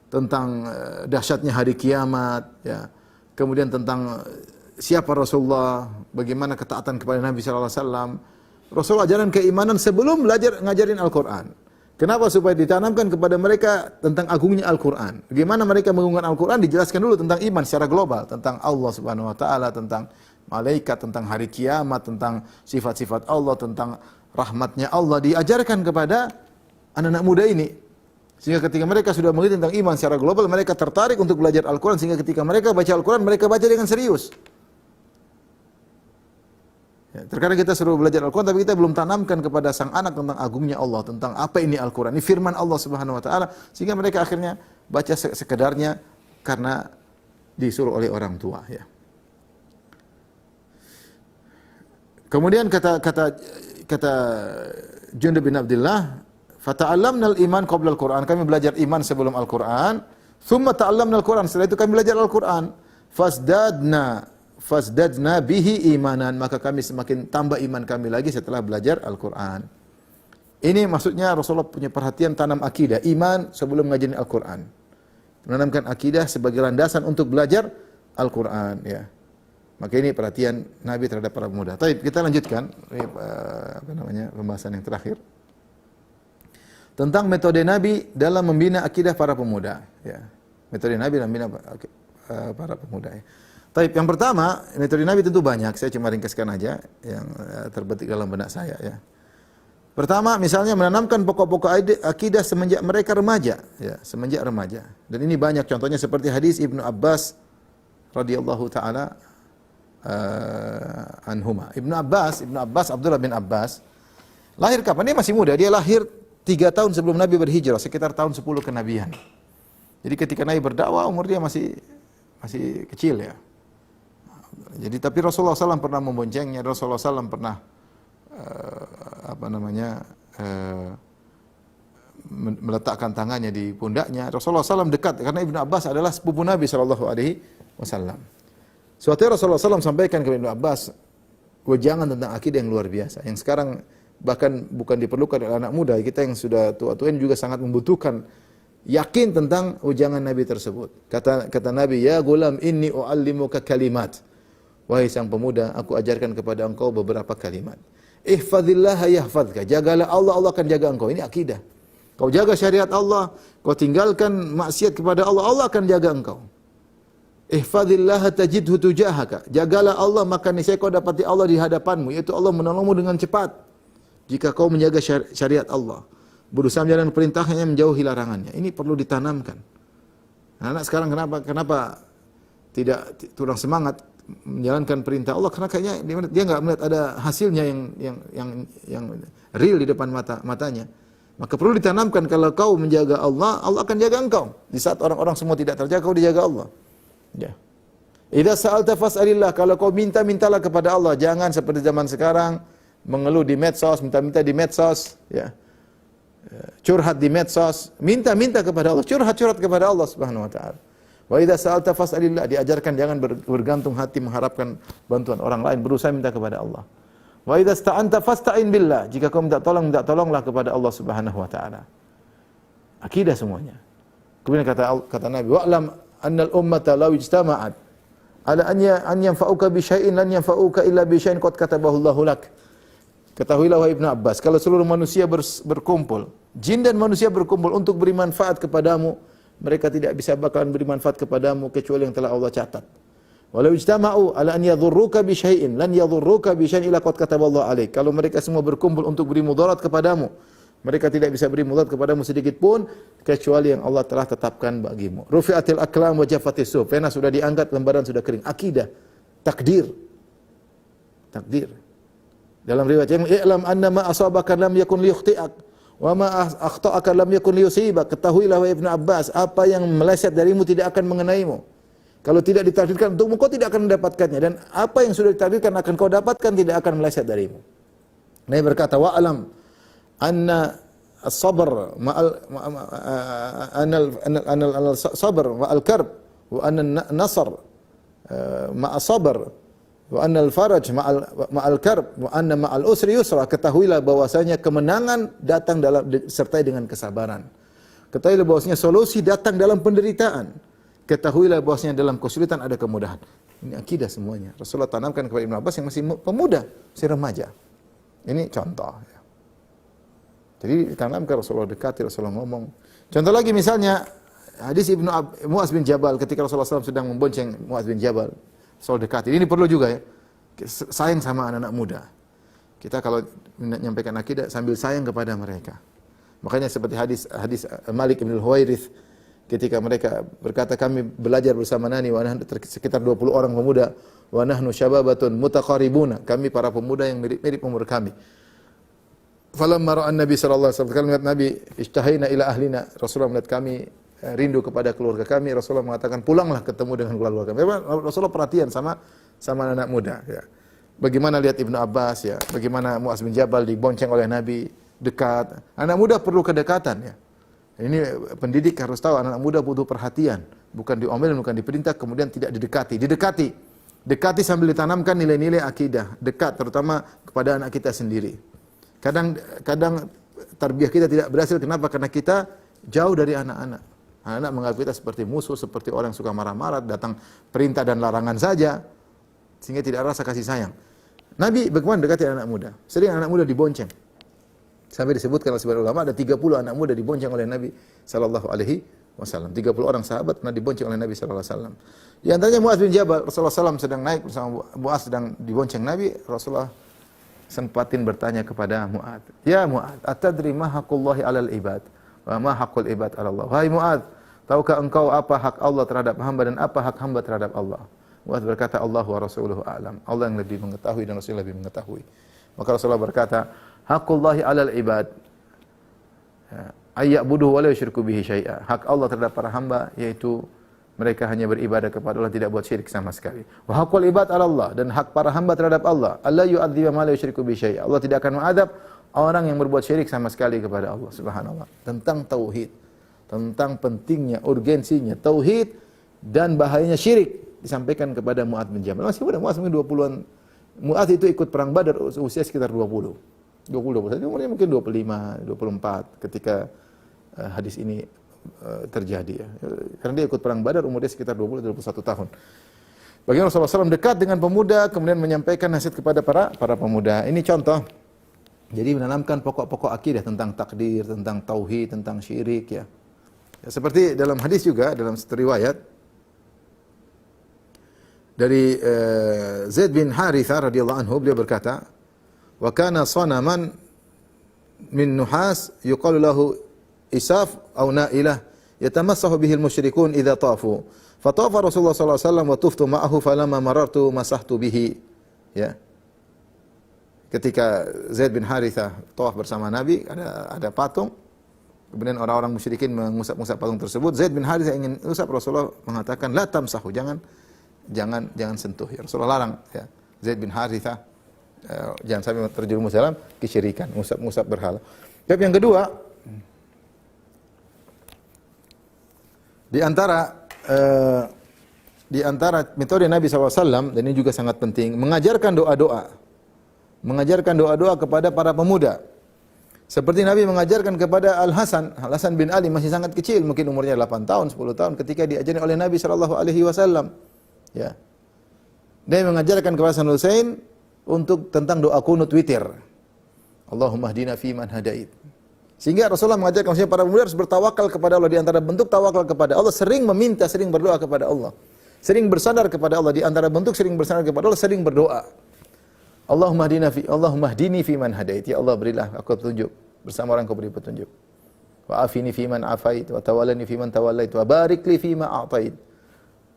tentang dahsyatnya hari kiamat ya. Kemudian tentang siapa Rasulullah, bagaimana ketaatan kepada Nabi sallallahu alaihi wasallam. Rasulullah ajaran keimanan sebelum belajar ngajarin Al-Qur'an. Kenapa? Supaya ditanamkan kepada mereka tentang agungnya Al-Qur'an. Bagaimana mereka mengagungkan Al-Qur'an, dijelaskan dulu tentang iman secara global, tentang Allah Subhanahu wa taala, tentang malaikat, tentang hari kiamat, tentang sifat-sifat Allah, tentang rahmatnya Allah, diajarkan kepada anak-anak muda ini. Sehingga ketika mereka sudah mengerti tentang iman secara global, mereka tertarik untuk belajar Al-Quran. Sehingga ketika mereka baca Al-Quran, mereka baca dengan serius. Ya, terkadang kita suruh belajar Al-Quran, tapi kita belum tanamkan kepada sang anak tentang agungnya Allah, tentang apa ini Al-Quran. Ini firman Allah Subhanahu Wa Taala. Sehingga mereka akhirnya baca sekedarnya karena disuruh oleh orang tua. Ya. Kemudian kata Jundub bin Abdullah, fata'allamna al-iman qabla al-Qur'an. Kami belajar iman sebelum Al-Qur'an. Thumma ta'allamna al-Qur'an. Setelah itu kami belajar Al-Qur'an. Fasdadna bihi imanan. Maka kami semakin tambah iman kami lagi setelah belajar Al-Qur'an. Ini maksudnya Rasulullah punya perhatian tanam akidah, iman sebelum ngajarin Al-Qur'an. Menanamkan akidah sebagai landasan untuk belajar Al-Qur'an, ya. Maka ini perhatian Nabi terhadap para pemuda. Baik, kita lanjutkan pembahasan yang terakhir. Tentang metode Nabi dalam membina akidah para pemuda, ya. Metode Nabi dalam membina para pemuda, ya. Baik, yang pertama, metode Nabi tentu banyak, saya cuma ringkaskan aja yang terbetik dalam benak saya, ya. Pertama, misalnya menanamkan pokok-pokok akidah semenjak mereka remaja, ya, semenjak remaja. Dan ini banyak contohnya seperti hadis Ibnu Abbas radhiyallahu taala anhuma. Ibnu Abbas, Abdullah bin Abbas lahir kapan? Dia masih muda, dia lahir 3 tahun sebelum Nabi berhijrah, sekitar tahun 10 kenabian. Jadi ketika Nabi berdakwah umur dia masih kecil, ya. Jadi tapi Rasulullah SAW pernah memboncengnya, Rasulullah SAW pernah meletakkan tangannya di pundaknya. Rasulullah SAW dekat karena Ibnu Abbas adalah sepupu Nabi SAW. Suatu hari Rasulullah SAW sampaikan kepada Ibnu Abbas wejangan tentang akidah yang luar biasa, yang sekarang bahkan bukan diperlukan oleh anak muda, kita yang sudah tua-tua ini juga sangat membutuhkan yakin tentang wejangan Nabi tersebut. Kata Nabi, "Ya gulam, inni u'allimuka kalimat." Wahai sang pemuda, aku ajarkan kepada engkau beberapa kalimat. Ihfazillaha yahfazka. Jagalah Allah, Allah akan jaga engkau. Ini akidah. Kau jaga syariat Allah, kau tinggalkan maksiat kepada Allah, Allah akan jaga engkau. Ihfazillaha tajidhu tujahaka. Jagalah Allah, maka niscaya kau dapati Allah di hadapanmu, yaitu Allah menolongmu dengan cepat. Jika kau menjaga syariat Allah, berusaha menjalankan perintahnya, menjauhi larangannya. Ini perlu ditanamkan. Anak sekarang kenapa tidak kurang semangat menjalankan perintah Allah? Karena kayaknya dia enggak melihat ada hasilnya yang real di depan matanya. Maka perlu ditanamkan kalau kau menjaga Allah, Allah akan jaga engkau. Di saat orang-orang semua tidak terjaga, kau dijaga Allah. Ya. Idza sa'alta fas'alillah, kalau kau mintalah kepada Allah, jangan seperti zaman sekarang mengeluh di medsos, minta di medsos, ya. Curhat di medsos, minta kepada Allah, curhat kepada Allah Subhanahu wa taala. Wa idza sa'alta fas'alillah, diajarkan jangan bergantung hati mengharapkan bantuan orang lain, berusaha minta kepada Allah. Wa idza sta'anta fasta'in billah, jika kau minta tolonglah kepada Allah Subhanahu wa taala. Akidah semuanya. Kemudian kata Nabi, wa'lam annal ummata law ijtama'at ala an yanfa'uka bi syai'in lan yanfa'uka illa bi syai'in qad katabahu Allahu lak. Ketahuilah wahai Ibnu Abbas, kalau seluruh manusia berkumpul, jin dan manusia berkumpul untuk beri manfaat kepadamu, mereka tidak bisa bakalan beri manfaat kepadamu kecuali yang telah Allah catat. Walau ijtama'u ala an yadhurruka bi syai'in lan yadhurruka bi syai'in illa qad kataballahu alaik. Kalau mereka semua berkumpul untuk beri mudarat kepadamu, mereka tidak bisa beri mudarat kepadamu sedikit pun kecuali yang Allah telah tetapkan bagimu. Rufi'atil aqlam wa jaffatis suhuf. Pena sudah diangkat, lembaran sudah kering. Akidah, takdir. Takdir. Dalam riwayat yang i'lam anna ma asabaka lam yakun liyukhti'ak wa ma akhta'aka lam yakun liyusibak. Ketahuilah wahai Ibnu Abbas, apa yang meleset darimu tidak akan mengenaimu. Kalau tidak ditakdirkan untukmu, kau tidak akan mendapatkannya, dan apa yang sudah ditakdirkan akan kau dapatkan tidak akan meleset darimu. Nabi berkata, wa alam anna as-sabr ma'al anna sabr ma'al karb wa anna nasr ma'al sabr wa anna al-faraj ma'al karb wa anna ma'al usri yusra. Ketahuilah bahwasanya kemenangan datang sertai dengan kesabaran. Ketahuilah bahwasanya solusi datang dalam penderitaan. Ketahuilah bahwasanya dalam kesulitan ada kemudahan. Ini akidah semuanya. Rasulullah tanamkan kepada Ibnu Abbas yang masih pemuda, masih remaja. Ini contoh. Jadi ditanamkan, Rasulullah dekati, Rasulullah ngomong. Contoh lagi misalnya hadis Mu'adz bin Jabal ketika Rasulullah SAW sedang membonceng Mu'adz bin Jabal. Rasulullah dekati. Ini perlu juga ya. Sayang sama anak-anak muda. Kita kalau menyampaikan akidah sambil sayang kepada mereka. Makanya seperti hadis Malik bin Al-Huwairith ketika mereka berkata, kami belajar bersama Nani, sekitar 20 orang pemuda, wa nahnu syababatun mutaqaribuna, kami para pemuda yang mirip-mirip umur kami. Falamma ra'an Nabi sallallahu alaihi wasallam, kalau melihat Nabi, ishtahayna ila ahlina, Rasulullah melihat kami rindu kepada keluarga kami, Rasulullah mengatakan, pulanglah ketemu dengan keluarga kami. Rasulullah perhatian sama anak muda ya. Bagaimana lihat Ibnu Abbas ya, bagaimana Mu'adz bin Jabal dibonceng oleh Nabi, dekat. Anak muda perlu kedekatan ya. Ini pendidik harus tahu anak muda butuh perhatian, bukan diomelin, bukan diperintah kemudian tidak didekati. Dekati sambil ditanamkan nilai-nilai akidah, dekat terutama kepada anak kita sendiri. Kadang tarbiyah kita tidak berhasil, kenapa? Karena kita jauh dari anak-anak. Anak-anak menganggap kita seperti musuh, seperti orang yang suka marah-marah, datang perintah dan larangan saja, sehingga tidak rasa kasih sayang. Nabi bagaimana dekati anak muda? Sering anak muda dibonceng. Sampai disebutkan oleh sebagian ulama ada 30 anak muda dibonceng oleh Nabi sallallahu alaihi wasallam. 30 orang sahabat pernah dibonceng oleh Nabi sallallahu alaihi wasallam. Di antaranya Mu'adz bin Jabal, Rasulullah SAW sedang naik bersama Mu'adz sedang dibonceng Nabi, Rasulullah sempatin bertanya kepada Mu'adz, "Ya Mu'adz, atadri ma haqqullahi 'alal ibad wa ma haqqul ibad 'ala Allah?" Wahai Mu'adz, tahukah engkau apa hak Allah terhadap hamba dan apa hak hamba terhadap Allah? Mu'adz berkata, "Allah wa rasuluhu a'lam." Allah yang lebih mengetahui dan Rasulullah lebih mengetahui. Maka Rasulullah berkata, haqqullahi 'alal ibad ayya'buduhu wa la yusyriku bihi syai'a. Hak Allah terhadap para hamba yaitu mereka hanya beribadah kepada Allah, tidak buat syirik sama sekali. Wa haqqul ibad 'ala Allah, dan hak para hamba terhadap Allah, alla yu'adziba ma la yusyriku bihi syai'a. Allah tidak akan mengadab orang yang berbuat syirik sama sekali kepada Allah Subhanallah. Tentang tauhid, tentang pentingnya, urgensinya tauhid dan bahayanya syirik disampaikan kepada Mu'adz bin Jabal. Masih muda, Mu'adz mungkin 20-an. Mu'adz itu ikut perang Badar usia sekitar 20. 21, umurnya mungkin 25, 24 ketika hadis ini terjadi ya. Karena dia ikut perang Badar umurnya sekitar 20-21 tahun. Bagaimana Rasulullah SAW dekat dengan pemuda kemudian menyampaikan nasihat kepada para pemuda. Ini contoh. Jadi menanamkan pokok-pokok akidah tentang takdir, tentang tauhid, tentang syirik ya. Seperti dalam hadis juga, dalam satu riwayat dari Zaid bin Harithah radhiyallahu anhu, beliau berkata, wa kana sanaman min nuhas yuqalu lahu isaf aw na'ilah yatamassahu bihi al-musyrikun idza tafu. Fatafa Rasulullah sallallahu alaihi wasallam wa tuftu ma'ahu falamma marartu masahtu bihi. Ya. Ketika Zaid bin Harithah tawaf bersama Nabi, ada patung. Kemudian orang-orang musyrikin mengusap-usap patung tersebut. Zaid bin Harithah ingin usap, Rasulullah mengatakan la tamsahu, jangan sentuh. Ya, Rasulullah larang ya. Zaid bin Harithah jangan sampai terjerumus dalam kesyirikan, ngusap-ngusap berhala. Bab yang kedua, di antara metode Nabi SAW, dan ini juga sangat penting, mengajarkan doa-doa kepada para pemuda. Seperti Nabi mengajarkan kepada Al-Hasan bin Ali, masih sangat kecil, mungkin umurnya 8 tahun, 10 tahun, ketika diajari oleh Nabi SAW. Ya. Dia mengajarkan kepada Hasan Husain tentang doa kunut witir. Allahumma hdina fi man hadait. Sehingga Rasulullah mengajarkan maksudnya para pemuda harus bertawakal kepada Allah. Di antara bentuk tawakal kepada Allah, sering meminta, sering berdoa kepada Allah. Sering bersandar kepada Allah. Di antara bentuk sering bersandar kepada Allah, sering berdoa. Allahumma hdini fi man hadait. Ya Allah, berilah aku petunjuk bersama orang kau beri petunjuk. Wa afini fi man afait, wa tawallani fi man tawallait, wa barik li fi ma a'tait.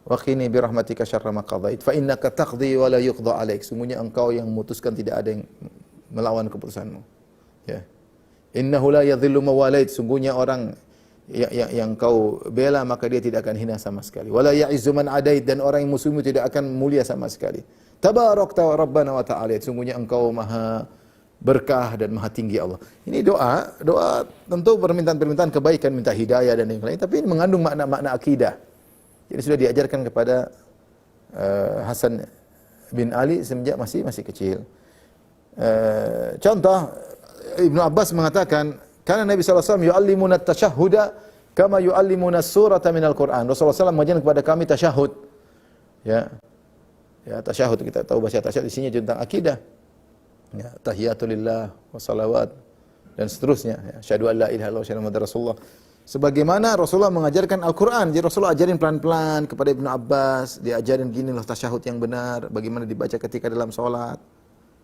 Wa qini bi rahmatika syarra ma qadait. Fa innaka taqdi wa la yuqda alaik. Sungguhnya engkau yang memutuskan, tidak ada yang melawan keputusanmu. Ya. Innahu la yadhillu mawalait. Sungguhnya orang yang kau bela maka dia tidak akan hina sama sekali. Wala ya'izzu man adait, dan orang yang musuhmu tidak akan mulia sama sekali. Tabarakta rabbana wa ta'ala. Sungguhnya engkau maha berkah dan maha tinggi Allah. Ini doa tentu permintaan kebaikan, minta hidayah dan yang lain, tapi ini mengandung makna-makna akidah. Jadi sudah diajarkan kepada Hasan bin Ali semenjak masih kecil. Contoh, Ibnu Abbas mengatakan, karena Nabi SAW yu'allimuna at-tashahhuda kama yu'allimuna as-surata minal Qur'an. Rasulullah SAW mengajarkan kepada kami tasyahud. Ya, tasyahud, kita tahu bahasa tasyahud isinya tentang akidah. Ya, tahiyatulillah wa salawat dan seterusnya. Ya, syahadu an la ilaha illallah wa syahadu anna Muhammadar Rasulullah. Sebagaimana Rasulullah mengajarkan Al-Quran. Jadi Rasulullah ajarin pelan-pelan kepada Ibnu Abbas, diajarin gini loh tasyahud yang benar, bagaimana dibaca ketika dalam salat.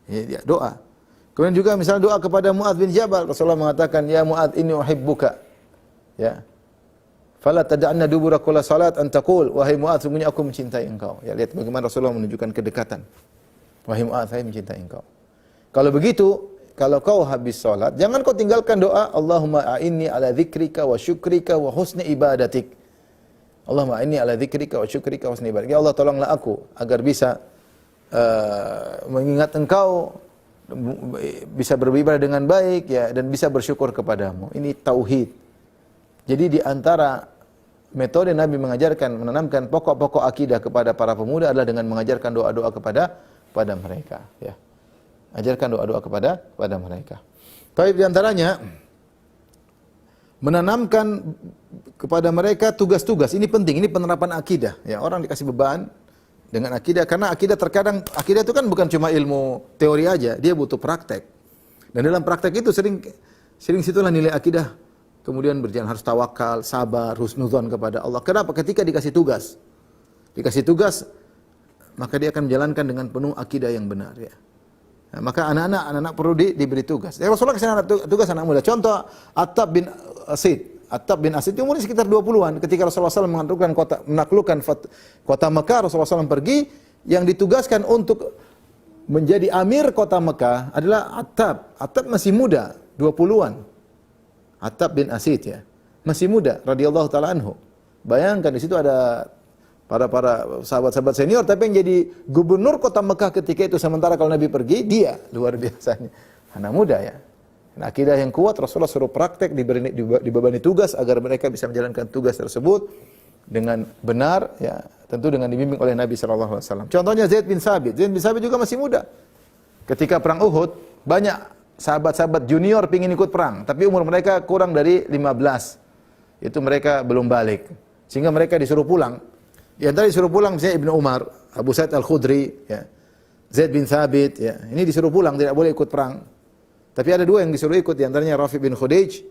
Ya, doa. Kemudian juga misalnya doa kepada Mu'adz bin Jabal, Rasulullah mengatakan, ya Mu'adz inni uhibbuka. Ya. Fala tad'anna dubura kulli salat an taqul, wahai Mu'adz, sungguhnya aku mencintai engkau. Ya, lihat bagaimana Rasulullah menunjukkan kedekatan. Wahai Mu'adz, saya mencintai engkau. Kalau begitu, kalau kau habis salat, jangan kau tinggalkan doa, Allahumma a'inni ala dzikrika wa syukrika wa husni ibadatik. Allahumma a'inni ala dzikrika wa syukrika wa husni ibadatik. Ya Allah, tolonglah aku agar bisa mengingat engkau, bisa beribadah dengan baik, ya, dan bisa bersyukur kepadamu. Ini tauhid. Jadi di antara metode Nabi mengajarkan, menanamkan pokok-pokok akidah kepada para pemuda adalah dengan mengajarkan doa-doa kepada mereka. Ya, ajarkan doa-doa kepada mereka. Tapi di antaranya menanamkan kepada mereka tugas-tugas. Ini penting. Ini penerapan akidah. Ya, orang dikasih beban dengan akidah, karena akidah terkadang, akidah itu kan bukan cuma ilmu teori aja, dia butuh praktek. Dan dalam praktek itu sering situlah nilai akidah kemudian berjalan, harus tawakal, sabar, husnudzon kepada Allah. Kenapa? Ketika dikasih tugas, maka dia akan menjalankan dengan penuh akidah yang benar, ya. Nah, maka anak-anak perlu diberi tugas. Ya, Rasulullah kasih tugas anak muda. Contoh Attab bin Asid itu umurnya sekitar 20-an. Ketika Rasulullah SAW menaklukkan kota Mekah, Rasulullah SAW pergi, yang ditugaskan untuk menjadi amir kota Mekah adalah Attab. Attab masih muda, 20-an. Attab bin Asid, ya. Masih muda, radhiyallahu ta'ala anhu. Bayangkan di situ ada para sahabat-sahabat senior, tapi yang jadi gubernur kota Mekah ketika itu, sementara kalau Nabi pergi, dia luar biasanya. Anak muda, ya. Nah, akidah yang kuat, Rasulullah suruh praktek, dibebani tugas agar mereka bisa menjalankan tugas tersebut dengan benar, ya, tentu dengan dibimbing oleh Nabi SAW. Contohnya Zaid bin Sabit. Zaid bin Sabit juga masih muda. Ketika perang Uhud, banyak sahabat-sahabat junior pingin ikut perang, tapi umur mereka kurang dari 15. Itu mereka belum balik. Sehingga mereka disuruh pulang. Di antara disuruh pulang misalnya Ibnu Umar, Abu Sa'id Al-Khudri, ya, Zaid bin Sabit, ya. Ini disuruh pulang, tidak boleh ikut perang. Tapi ada dua yang disuruh ikut, di antaranya Rafi bin Khudij,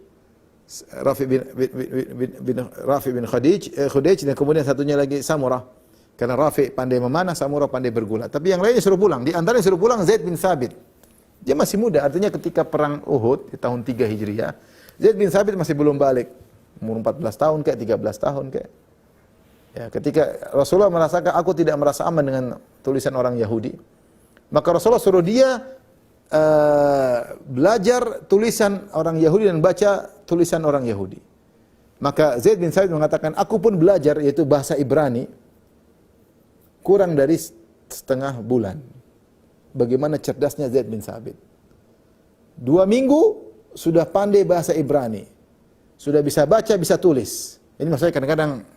dan kemudian satunya lagi Samurah. Karena Rafi pandai memanah, Samurah pandai bergulat. Tapi yang lainnya suruh pulang. Di antara yang suruh pulang Zaid bin Sabit. Dia masih muda, artinya ketika perang Uhud di tahun 3 Hijriah, Zaid bin Sabit masih belum balik. Umur 14 tahun kayak 13 tahun kayak. Ya, ketika Rasulullah merasakan aku tidak merasa aman dengan tulisan orang Yahudi, maka Rasulullah suruh dia belajar tulisan orang Yahudi dan baca tulisan orang Yahudi. Maka Zaid bin Sabit mengatakan, aku pun belajar, yaitu bahasa Ibrani, kurang dari setengah bulan. Bagaimana cerdasnya Zaid bin Sabit. 2 minggu sudah pandai bahasa Ibrani. Sudah bisa baca, bisa tulis. Ini maksudnya kadang-kadang,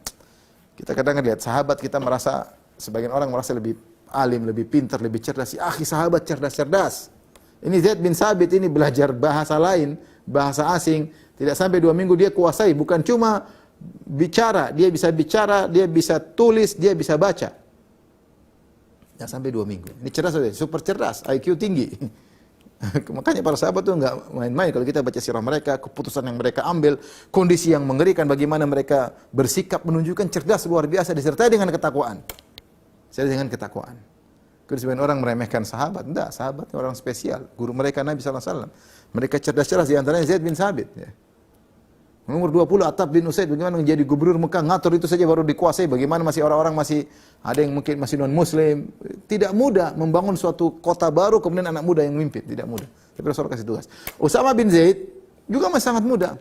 kita kadang-kadang lihat sahabat kita merasa, sebagian orang merasa lebih alim, lebih pintar, lebih cerdas. Akhi sahabat cerdas-cerdas. Ini Zaid bin Sabit ini belajar bahasa lain, bahasa asing, tidak sampai 2 minggu dia kuasai. Bukan cuma bicara, dia bisa tulis, dia bisa baca. Tidak sampai 2 minggu. Ini cerdas, super cerdas, IQ tinggi. Makanya para sahabat tuh nggak main-main kalau kita baca sirah mereka, keputusan yang mereka ambil, kondisi yang mengerikan, bagaimana mereka bersikap menunjukkan cerdas luar biasa disertai dengan ketakwaan. Disertai dengan ketakwaan. Kalau sebagian orang meremehkan sahabat, enggak, sahabat orang spesial, guru mereka Nabi sallallahu alaihi wasallam. Mereka cerdas-cerdas, di antaranya Zaid bin Sabit, ya. Umur 20, Attab bin Usaid bagaimana menjadi gubernur Mekah, ngatur itu saja baru dikuasai, bagaimana masih orang-orang masih ada yang mungkin masih non muslim. Tidak mudah membangun suatu kota baru kemudian anak muda yang memimpin, tidak mudah. Tapi Rasulullah kasih tugas. Usama bin Zaid juga masih sangat muda.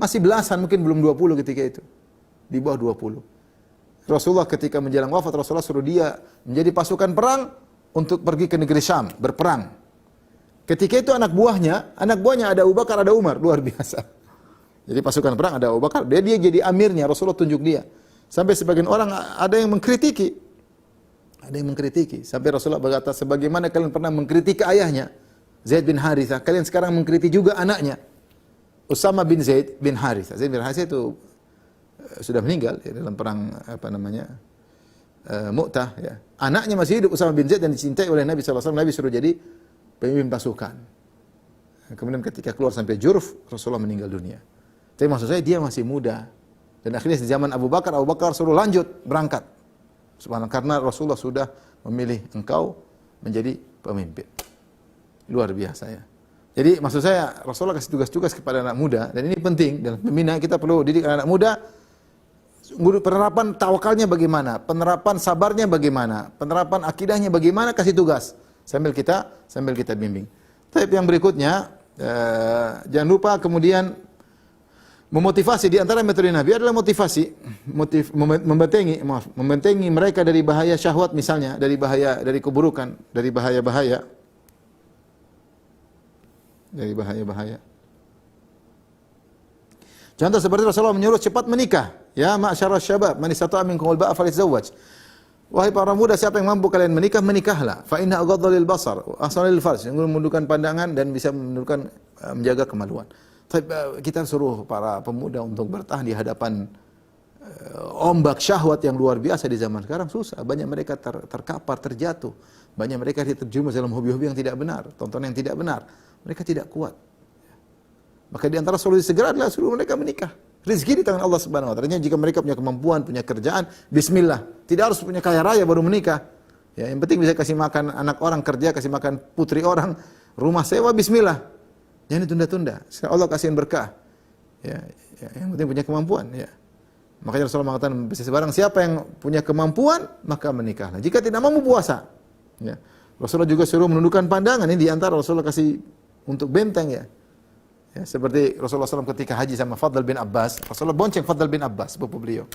Masih belasan, mungkin belum 20 ketika itu. Di bawah 20. Rasulullah ketika menjelang wafat, Rasulullah suruh dia menjadi pasukan perang untuk pergi ke negeri Syam, berperang. Ketika itu anak buahnya ada Abu Bakar, ada Umar, luar biasa. Jadi pasukan perang ada Abu Bakar, dia jadi amirnya, Rasulullah tunjuk dia. Sampai sebagian orang ada yang mengkritiki. Ada yang mengkritiki. Sampai Rasulullah berkata, sebagaimana kalian pernah mengkritiki ayahnya, Zaid bin Harithah, kalian sekarang mengkritiki juga anaknya, Usama bin Zaid bin Harithah. Zaid bin Harithah itu sudah meninggal ya, dalam perang Mu'tah. Ya. Anaknya masih hidup, Usama bin Zaid, dan dicintai oleh Nabi SAW. Nabi suruh jadi pemimpin pasukan. Kemudian ketika keluar sampai Jurf, Rasulullah meninggal dunia. Tapi maksud saya dia masih muda. Dan akhirnya di zaman Abu Bakar suruh lanjut berangkat. Subhanallah, karena Rasulullah sudah memilih engkau menjadi pemimpin. Luar biasa ya. Jadi maksud saya Rasulullah kasih tugas-tugas kepada anak muda, dan ini penting dalam pembinaan. Kita perlu didik anak muda. Penerapan tawakalnya bagaimana, penerapan sabarnya bagaimana, penerapan akidahnya bagaimana, kasih tugas sambil kita bimbing. Tapi yang berikutnya jangan lupa kemudian memotivasi. Di antara metode Nabi adalah motivasi, membentengi mereka dari bahaya syahwat misalnya, dari keburukan, dari bahaya-bahaya. Contoh seperti Rasulullah menyuruh cepat menikah. Ya ma'syarasy syabab, man istata'a minkumul ba'a falyatazawwaj. Wahai para muda, siapa yang mampu kalian menikah, menikahlah. Fa inna aghadha lil basar wa ahsana lil farj. Yang menundukkan pandangan dan bisa menjaga kemaluan. Kita suruh para pemuda untuk bertahan di hadapan ombak syahwat yang luar biasa di zaman sekarang. Susah, banyak mereka terkapar, terjatuh. Banyak mereka terjerumus dalam hobi-hobi yang tidak benar, tontonan yang tidak benar. Mereka tidak kuat. Maka di antara solusi segera adalah suruh mereka menikah. Rezeki di tangan Allah Subhanahu wa taala. Jika mereka punya kemampuan, punya kerjaan, bismillah. Tidak harus punya kaya raya baru menikah. Ya, yang penting bisa kasih makan anak orang, kerja, kasih makan putri orang, rumah sewa, bismillah. Jangan ditunda-tunda. Sekarang Allah kasihin berkah. Ya, yang penting punya kemampuan. Ya. Makanya Rasulullah mengatakan, barang siapa yang punya kemampuan, maka menikahlah. Jika tidak mampu, puasa. Ya. Rasulullah juga suruh menundukkan pandangan. Ini diantara Rasulullah kasih untuk benteng ya. Ya, seperti Rasulullah SAW ketika haji sama Fadl bin Abbas. Rasulullah bonceng Fadl bin Abbas, sepupu beliau.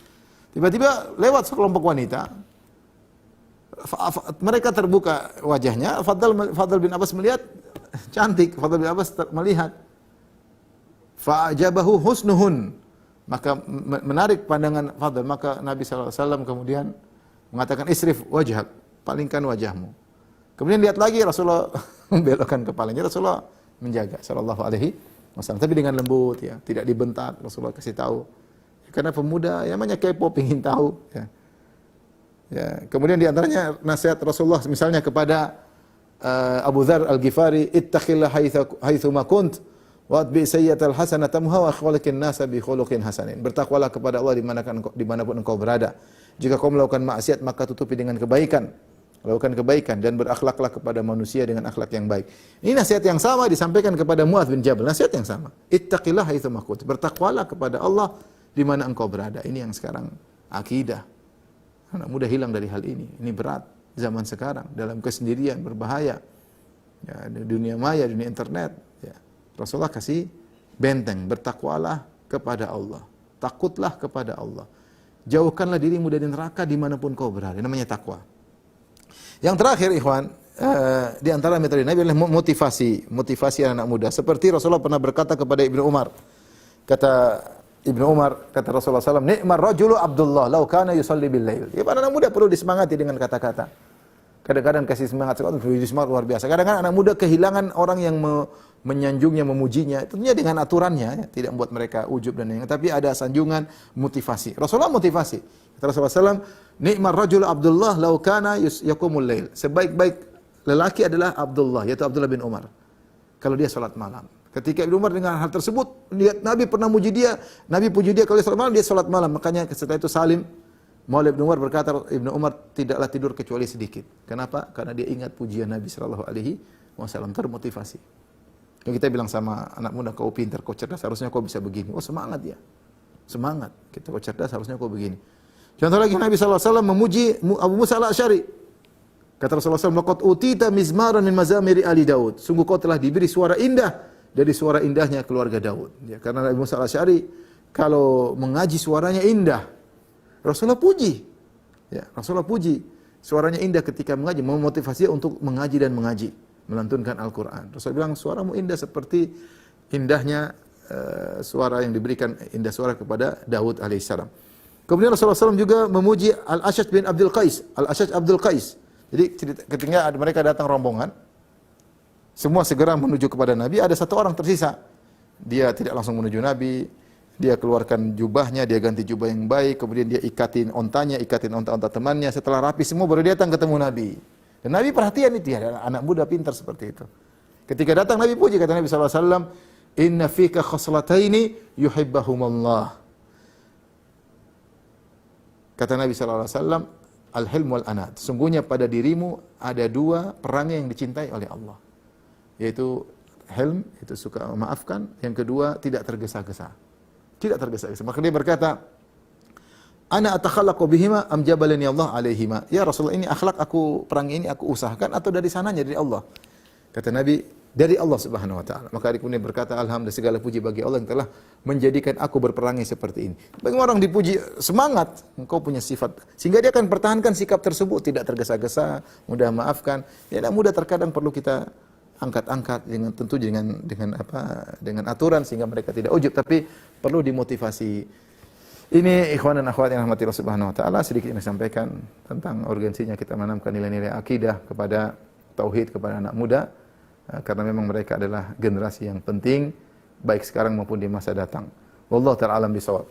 Tiba-tiba lewat sekelompok wanita. Mereka terbuka wajahnya. Fadl bin Abbas melihat cantik. Fadl bin Abbas melihat. Fa'ajabahu husnuhun. Maka menarik pandangan Fadl. Maka Nabi SAW kemudian mengatakan, isrif wajhak. Palingkan wajahmu. Kemudian lihat lagi, Rasulullah membelokkan kepalanya. Rasulullah menjaga sallallahu alaihi wasallam, tapi dengan lembut ya, tidak dibentak. Rasulullah kasih tahu. Karena pemuda ya namanya kepo, pengin tahu ya. Ya, kemudian di antaranya nasihat Rasulullah misalnya kepada Abu Dzar Al-Ghifari, ittaqillah haitsu ma kunt wa atbi sayyi'atal hasanata tamhuha wa khaliqin nasa bi khuluqin hasanin. Bertakwalah kepada Allah dimanapun engkau berada. Jika kau melakukan maksiat maka tutupi dengan kebaikan. Lakukan kebaikan dan berakhlaklah kepada manusia dengan akhlak yang baik. Ini nasihat yang sama disampaikan kepada Muadz bin Jabal. Nasihat yang sama. Ittaqillah haitsu ma kunt. Bertakwalah kepada Allah di mana engkau berada. Ini yang sekarang akidah. Anak muda hilang dari hal ini. Ini berat zaman sekarang dalam kesendirian berbahaya. Ya, di dunia maya, dunia internet, ya. Rasulullah kasih benteng, bertakwalah kepada Allah. Takutlah kepada Allah. Jauhkanlah dirimu dari neraka dimanapun kau berada. Namanya takwa. Yang terakhir, ikhwan, di antara metode Nabi adalah motivasi anak muda. Seperti Rasulullah pernah berkata kepada Ibnu Umar. Kata Rasulullah SAW, ni'mar rajulu Abdullah, law kana yusalli bil lail. Ya, anak muda perlu disemangati dengan kata-kata. Kadang-kadang kasih semangat luar biasa. Kadang-kadang anak muda kehilangan orang yang menyanjungnya, memujinya. Tentunya dengan aturannya, ya, tidak membuat mereka ujub dan yang. Tapi ada sanjungan, motivasi. Rasulullah motivasi. Kata Rasulullah SAW, ni'mar rajul Abdullah law kana yaqumul lail. Sebaik-baik lelaki adalah Abdullah, yaitu Abdullah bin Umar. Kalau dia salat malam. Ketika Ibnu Umar dengan hal tersebut, lihat Nabi pernah muji dia, Nabi puji dia kalau dia salat malam, dia salat malam. Makanya setelah itu Salim, Maula Ibnu Umar berkata, Ibnu Umar tidaklah tidur kecuali sedikit. Kenapa? Karena dia ingat pujian Nabi sallallahu alaihi wasallam, termotivasi. Kalau kita bilang sama anak muda, kau pintar, kau cerdas, harusnya kau bisa begini. Oh, semangat ya. Semangat. Kita kau cerdas, harusnya kau begini. Contoh lagi Nabi sallallahu alaihi wasallam memuji Abu Musa al-Asy'ari. Kata Rasulullah SAW, "Laqad utita mizmaran min mazamiri ali Daud." Sungguh kau telah diberi suara indah dari suara indahnya keluarga Daud. Ya, karena Nabi Musa al-Asy'ari kalau mengaji suaranya indah. Rasulullah puji. Ya, Rasulullah puji. Suaranya indah ketika mengaji, memotivasi dia untuk mengaji dan mengaji, melantunkan Al-Qur'an. Rasulullah bilang, "Suaramu indah seperti indahnya suara yang diberikan indah suara kepada Daud alaihissalam." Kemudian Rasulullah SAW juga memuji Al-Ashaj bin Abdul Qais. Al-Ashaj Abdul Qais. Jadi ketika mereka datang rombongan, semua segera menuju kepada Nabi, ada satu orang tersisa. Dia tidak langsung menuju Nabi, dia keluarkan jubahnya, dia ganti jubah yang baik, kemudian dia ikatin ontanya, ikatin onta-onta temannya, setelah rapi semua baru dia datang ketemu Nabi. Dan Nabi perhatian itu, ya, anak muda pintar seperti itu. Ketika datang Nabi puji, kata Nabi SAW, "Inna fika khoslataini yuhibbahumullah." Kata Nabi SAW, al-hilm wal anat. Sungguhnya pada dirimu ada dua perangai yang dicintai oleh Allah. Yaitu hilm, itu suka memaafkan. Yang kedua, tidak tergesa-gesa. Tidak tergesa-gesa. Maka dia berkata, "Ana atakhallaqu bihima am jabalani Allah alaihima." Ya Rasulullah, ini akhlak aku, perangai ini aku usahakan atau dari sananya dari Allah? Kata Nabi, dari Allah Subhanahu wa taala. Maka dia kemudian berkata, "Alhamdulillah, segala puji bagi Allah yang telah menjadikan aku berperangai seperti ini." Bagi orang dipuji, semangat, engkau punya sifat, sehingga dia akan pertahankan sikap tersebut, tidak tergesa-gesa, mudah maafkan. Ya, mudah terkadang perlu kita angkat-angkat dengan tentu dengan aturan sehingga mereka tidak ujub, tapi perlu dimotivasi. Ini ikhwan dan akhwat yang rahmati Allah Subhanahu wa taala, sedikit yang disampaikan tentang urgensinya kita menanamkan nilai-nilai akidah kepada tauhid kepada anak muda. Karena memang mereka adalah generasi yang penting baik sekarang maupun di masa datang. Wallahu ta'ala alam bisawab.